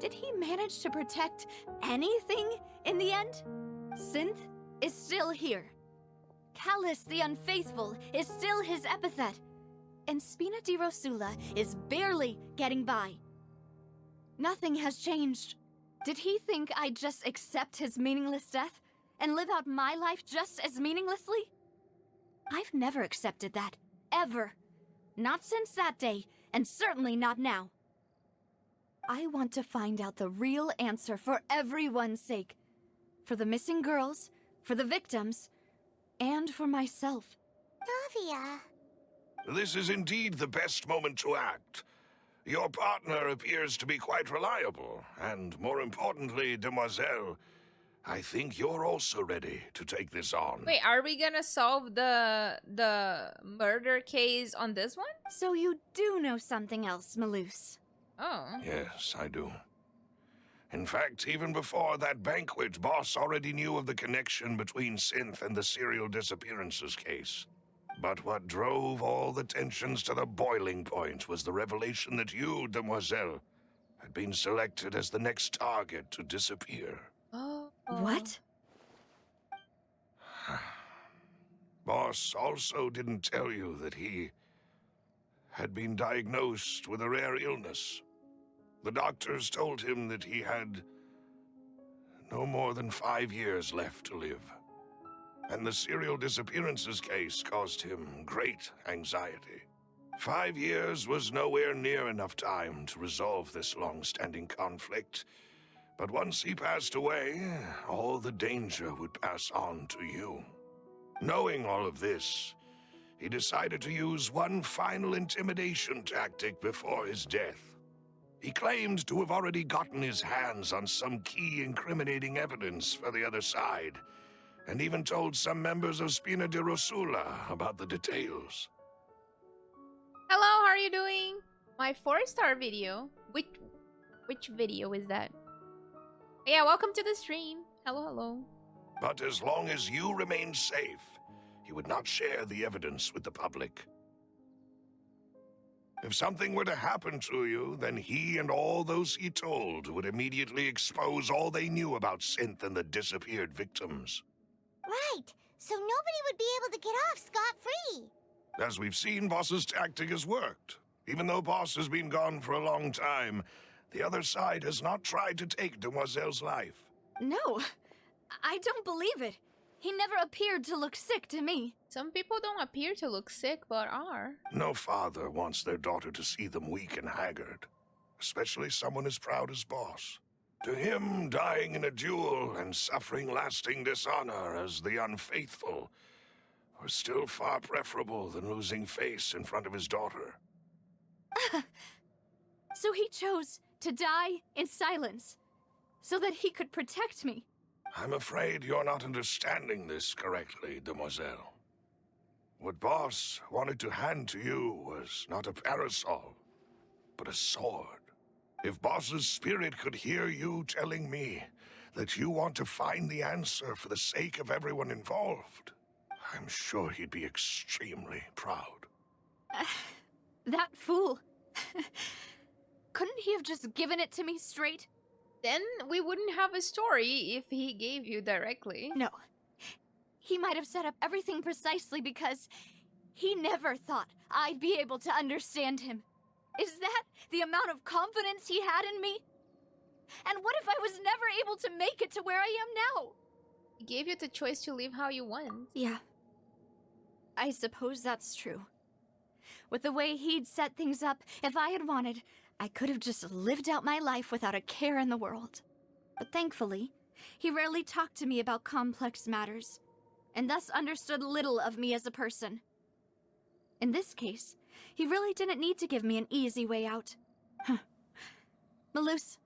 Did he manage to protect anything in the end? Synth is still here. Callas the Unfaithful is still his epithet. And Spina di Rosula is barely getting by. Nothing has changed. Did he think I'd just accept his meaningless death and live out my life just as meaninglessly? I've never accepted that. Ever. Not since that day, and certainly not now. I want to find out the real answer for everyone's sake. For the missing girls, for the victims, and for myself.
Navia.
This is indeed the best moment to act. Your partner appears to be quite reliable, and more importantly, demoiselle, I think you're also ready to take this on.
Wait, are we gonna solve the murder case on this one?
So you do know something else, Maloose.
Oh.
Yes, I do. In fact, even before that banquet, Boss already knew of the connection between Synth and the serial disappearances case. But what drove all the tensions to the boiling point was the revelation that you, demoiselle, had been selected as the next target to disappear.
Oh.
What?
Boss also didn't tell you that he had been diagnosed with a rare illness. The doctors told him that he had no more than 5 years left to live. And the serial disappearances case caused him great anxiety. 5 years was nowhere near enough time to resolve this long-standing conflict. But once he passed away, all the danger would pass on to you. Knowing all of this, he decided to use one final intimidation tactic before his death. He claimed to have already gotten his hands on some key incriminating evidence for the other side, and even told some members of Spina di Rosula about the details.
Hello, how are you doing? My 4-star video. Which video is that? Yeah, welcome to the stream. Hello, hello.
But as long as you remained safe, he would not share the evidence with the public. If something were to happen to you, then he and all those he told would immediately expose all they knew about Synth and the disappeared victims.
Right, so nobody would be able to get off scot-free.
As we've seen, Boss's tactic has worked. Even though Boss has been gone for a long time, the other side has not tried to take Demoiselle's life.
No, I don't believe it. He never appeared to look sick to me.
Some people don't appear to look sick, but are.
No father wants their daughter to see them weak and haggard, especially someone as proud as Boss. To him, dying in a duel and suffering lasting dishonor as the unfaithful was still far preferable than losing face in front of his daughter.
So he chose to die in silence, so that he could protect me.
I'm afraid you're not understanding this correctly, Demoiselle. What Boss wanted to hand to you was not a parasol, but a sword. If Boss's spirit could hear you telling me that you want to find the answer for the sake of everyone involved, I'm sure he'd be extremely proud.
That fool. Couldn't he have just given it to me straight?
Then we wouldn't have a story if he gave you directly.
No. He might have set up everything precisely because he never thought I'd be able to understand him. Is that the amount of confidence he had in me? And what if I was never able to make it to where I am now?
He gave you the choice to live how you want.
Yeah. I suppose that's true. With the way he'd set things up, if I had wanted, I could have just lived out my life without a care in the world. But thankfully, he rarely talked to me about complex matters, and thus understood little of me as a person. In this case, he really didn't need to give me an easy way out. Malus,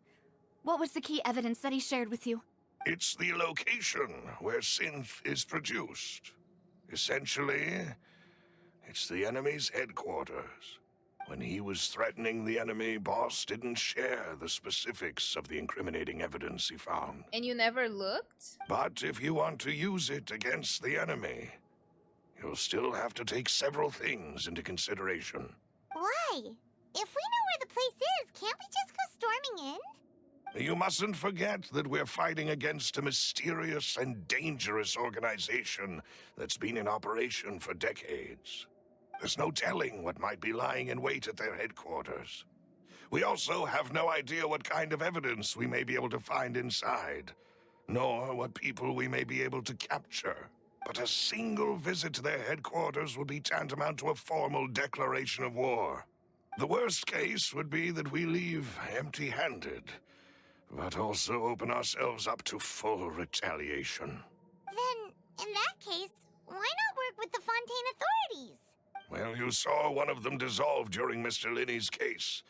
what was the key evidence that he shared with you?
It's the location where Synth is produced. Essentially, it's the enemy's headquarters. When he was threatening the enemy, Boss didn't share the specifics of the incriminating evidence he found.
And you never looked?
But if you want to use it against the enemy, you'll still have to take several things into consideration.
Why? If we know where the place is, can't we just go storming in?
You mustn't forget that we're fighting against a mysterious and dangerous organization that's been in operation for decades. There's no telling what might be lying in wait at their headquarters. We also have no idea what kind of evidence we may be able to find inside, nor what people we may be able to capture. But a single visit to their headquarters would be tantamount to a formal declaration of war. The worst case would be that we leave empty-handed, but also open ourselves up to full retaliation.
Then, in that case, why not work with the Fontaine authorities?
Well, you saw one of them dissolve during Mr. Linney's case.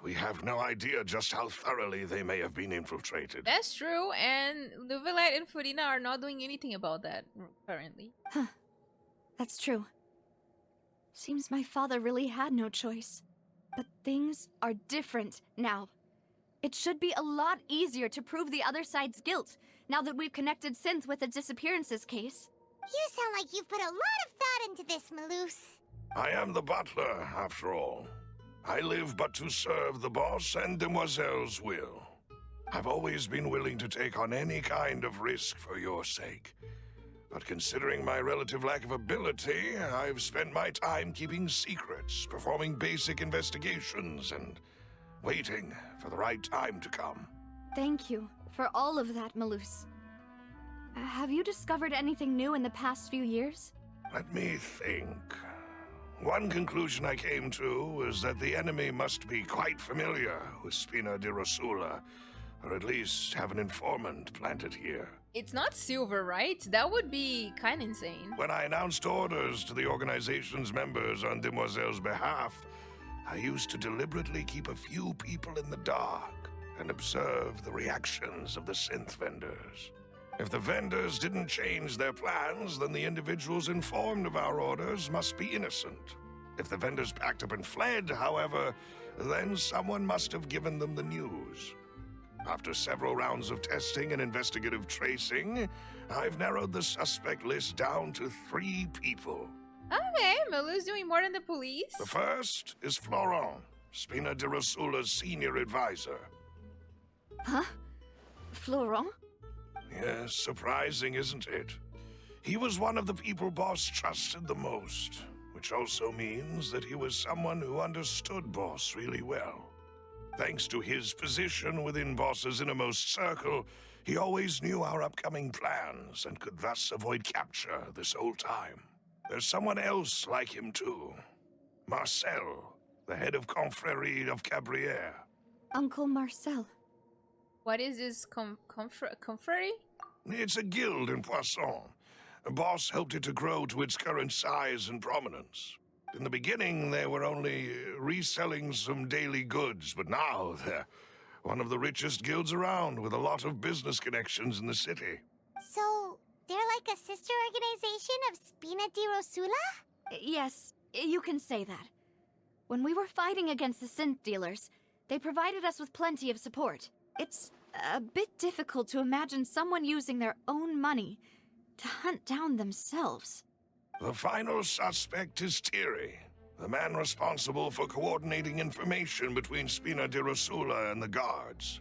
We have no idea just how thoroughly they may have been infiltrated.
That's true, and Luvelite and Furina are not doing anything about that currently.
Huh. That's true. Seems my father really had no choice. But things are different now. It should be a lot easier to prove the other side's guilt, now that we've connected Synth with the disappearances case.
You sound like you've put a lot of thought into this, Malus.
I am the butler, after all. I live but to serve the boss and Demoiselle's will. I've always been willing to take on any kind of risk for your sake. But considering my relative lack of ability, I've spent my time keeping secrets, performing basic investigations, and waiting for the right time to come.
Thank you for all of that, Malus. Have you discovered anything new in the past few years?
Let me think. One conclusion I came to is that the enemy must be quite familiar with Spina di Rosula, or at least have an informant planted here.
It's not silver, right? That would be kind of insane.
When I announced orders to the organization's members on Demoiselle's behalf, I used to deliberately keep a few people in the dark and observe the reactions of the synth vendors. If the vendors didn't change their plans, then the individuals informed of our orders must be innocent. If the vendors packed up and fled, however, then someone must have given them the news. After several rounds of testing and investigative tracing, I've narrowed the suspect list down to 3 people.
Okay, Malu's doing more than the police.
The first is Florent, Spina di Rosula's senior advisor.
Huh? Florent?
Yes, surprising, isn't it? He was one of the people Boss trusted the most, which also means that he was someone who understood Boss really well. Thanks to his position within Boss's innermost circle, he always knew our upcoming plans and could thus avoid capture this whole time. There's someone else like him too. Marcel, the head of Confrérie of Cabrières.
Uncle Marcel.
What is this confrérie?
It's a guild in Poisson. Boss helped it to grow to its current size and prominence. In the beginning, they were only reselling some daily goods, but now they're one of the richest guilds around with a lot of business connections in the city.
So, they're like a sister organization of Spina di Rosula?
Yes, you can say that. When we were fighting against the synth dealers, they provided us with plenty of support. It's a bit difficult to imagine someone using their own money to hunt down themselves.
The final suspect is Thierry, the man responsible for coordinating information between Spina di Rosula and the guards.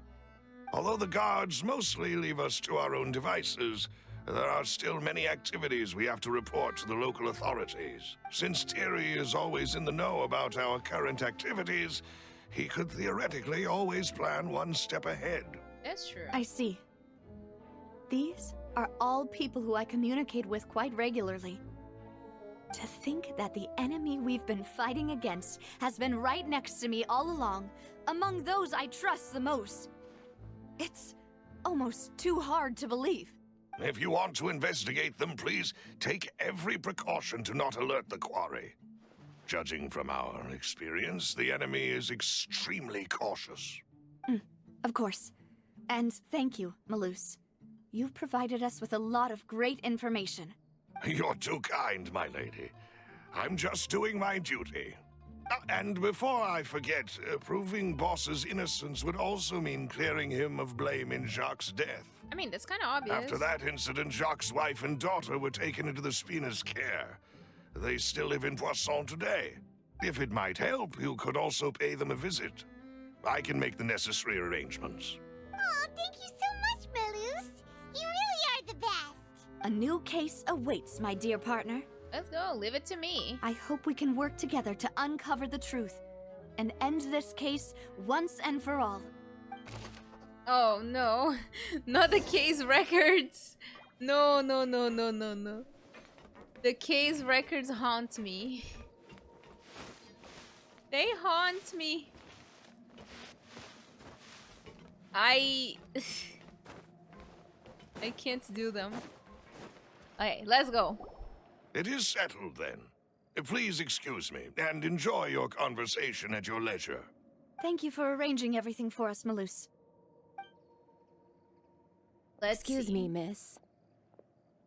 Although the guards mostly leave us to our own devices, there are still many activities we have to report to the local authorities. Since Thierry is always in the know about our current activities, he could theoretically always plan one step ahead.
That's true.
I see. These are all people who I communicate with quite regularly. To think that the enemy we've been fighting against has been right next to me all along, among those I trust the most. It's almost too hard to believe.
If you want to investigate them, please take every precaution to not alert the quarry. Judging from our experience, the enemy is extremely cautious.
Of course. And thank you, Malus. You've provided us with a lot of great information.
You're too kind, my lady. I'm just doing my duty. And before I forget, proving Boss's innocence would also mean clearing him of blame in Jacques' death.
I mean, that's kind of obvious.
After that incident, Jacques' wife and daughter were taken into the Spina's care. They still live in Poisson today. If it might help, you could also pay them a visit. I can make the necessary arrangements.
Oh, thank you so much, Malus. You really are the best.
A new case awaits, my dear partner.
Let's go. Leave it to me.
I hope we can work together to uncover the truth and end this case once and for all.
Oh, no. Not the case records. No, no, no, no, no, no. The case records haunt me. They haunt me. I can't do them. Okay, let's go.
It is settled, then. Please excuse me, and enjoy your conversation at your leisure.
Thank you for arranging everything for us, Malus.
Let's
Excuse
see.
me, miss.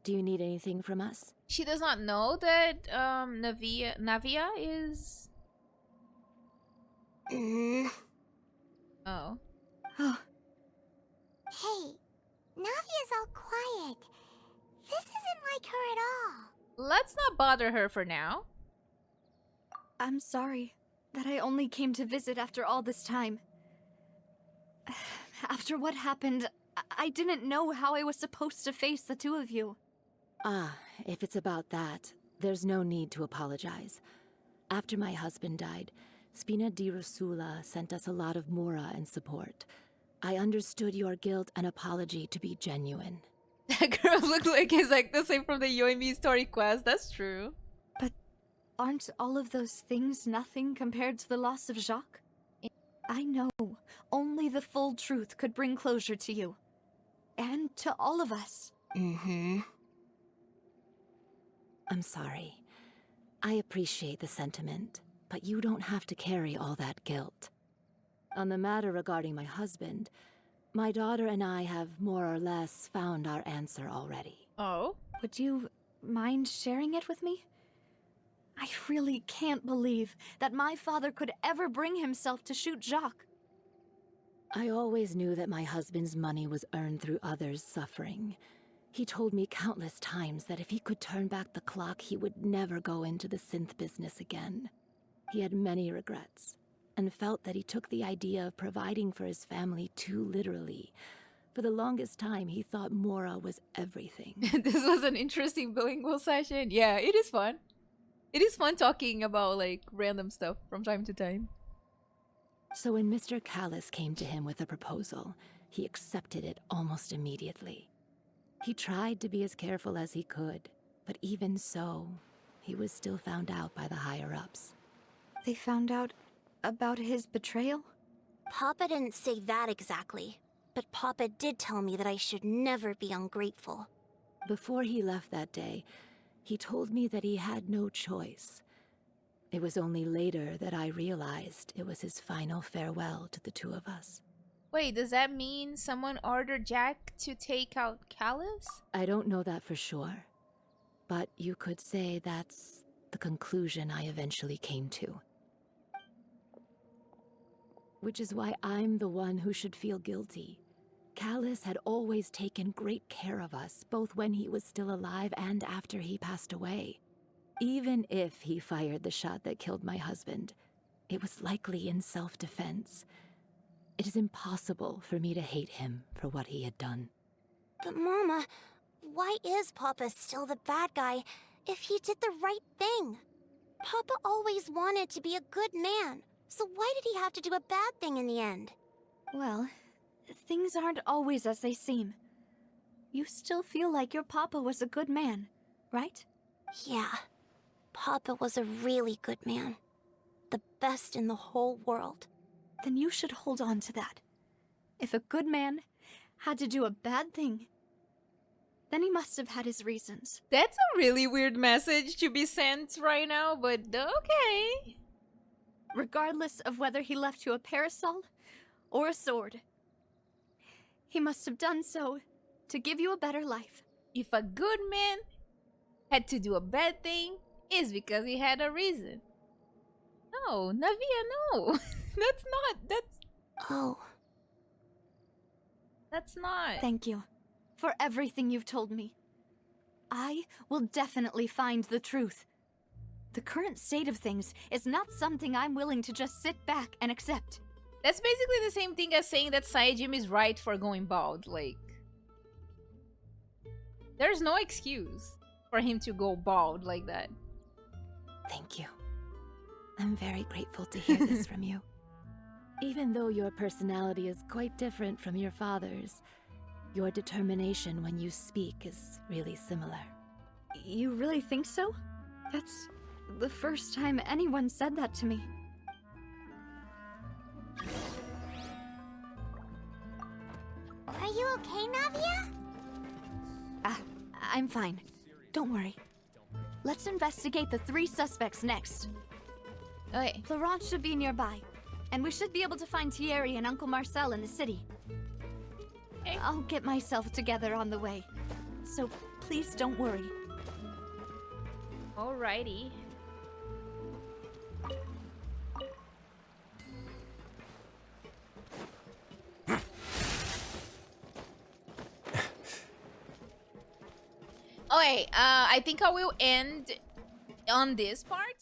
Do you need anything from us?
She does not know that Navia is... Oh.
Oh,
Hey, Navia's all quiet. This isn't like her at all.
Let's not bother her for now.
I'm sorry. that I only came to visit after all this time. After what happened, I didn't know how I was supposed to face the two of you.
Ah, if it's about that, there's no need to apologize. After my husband died, Spina di Rosula sent us a lot of mora and support. I understood your guilt and apology to be genuine.
That girl looks like it's like the same from the You and Me story quest. That's true.
But aren't all of those things nothing compared to the loss of Jacques? I know only the full truth could bring closure to you. And to all of us.
Mm-hmm. I'm sorry. I appreciate the sentiment, but you don't have to carry all that guilt. On the matter regarding my husband, my daughter and I have more or less found our answer already.
Oh?
Would you mind sharing it with me? I really can't believe that my father could ever bring himself to shoot Jacques.
I always knew that my husband's money was earned through others' suffering. He told me countless times that if he could turn back the clock, he would never go into the synth business again. He had many regrets, and felt that he took the idea of providing for his family too literally. For the longest time, he thought Mora was everything.
This was an interesting bilingual session. Yeah, it is fun. It is fun talking about, like, random stuff from time to time.
So when Mr. Callas came to him with a proposal, he accepted it almost immediately. He tried to be as careful as he could, but even so, he was still found out by the higher-ups.
They found out about his betrayal?
Papa didn't say that exactly, but Papa did tell me that I should never be ungrateful.
Before he left that day, he told me that he had no choice. It was only later that I realized it was his final farewell to the two of us.
Wait, does that mean someone ordered Jack to take out Callas?
I don't know that for sure, but you could say that's the conclusion I eventually came to. Which is why I'm the one who should feel guilty. Callas had always taken great care of us, both when he was still alive and after he passed away. Even if he fired the shot that killed my husband, it was likely in self-defense. It is impossible for me to hate him for what he had done.
But Mama, why is Papa still the bad guy if he did the right thing? Papa always wanted to be a good man, so why did he have to do a bad thing in the end?
Well, things aren't always as they seem. You still feel like your papa was a good man, right?
Yeah, Papa was a really good man. The best in the whole world.
Then you should hold on to that. If a good man had to do a bad thing, then he must have had his reasons.
That's a really weird message to be sent right now, but okay.
Regardless of whether he left you a parasol or a sword, he must have done so to give you a better life.
If a good man had to do a bad thing, it's because he had a reason. No, Navia, no.
Oh.
That's not.
Thank you for everything you've told me. I will definitely find the truth. The current state of things is not something I'm willing to just sit back and accept.
That's basically the same thing as saying that Saejim is right for going bald. Like, there's no excuse for him to go bald like that.
Thank you. I'm very grateful to hear this from you. Even though your personality is quite different from your father's, your determination when you speak is really similar.
You really think so? That's the first time anyone said that to me.
Are you okay, Navia?
I'm fine. Don't worry. Let's investigate the 3 suspects next.
Okay.
Clorinde should be nearby, and we should be able to find Thierry and Uncle Marcel in the city.
Okay.
I'll get myself together on the way, so please don't worry.
Alrighty. Okay, I think I will end on this part.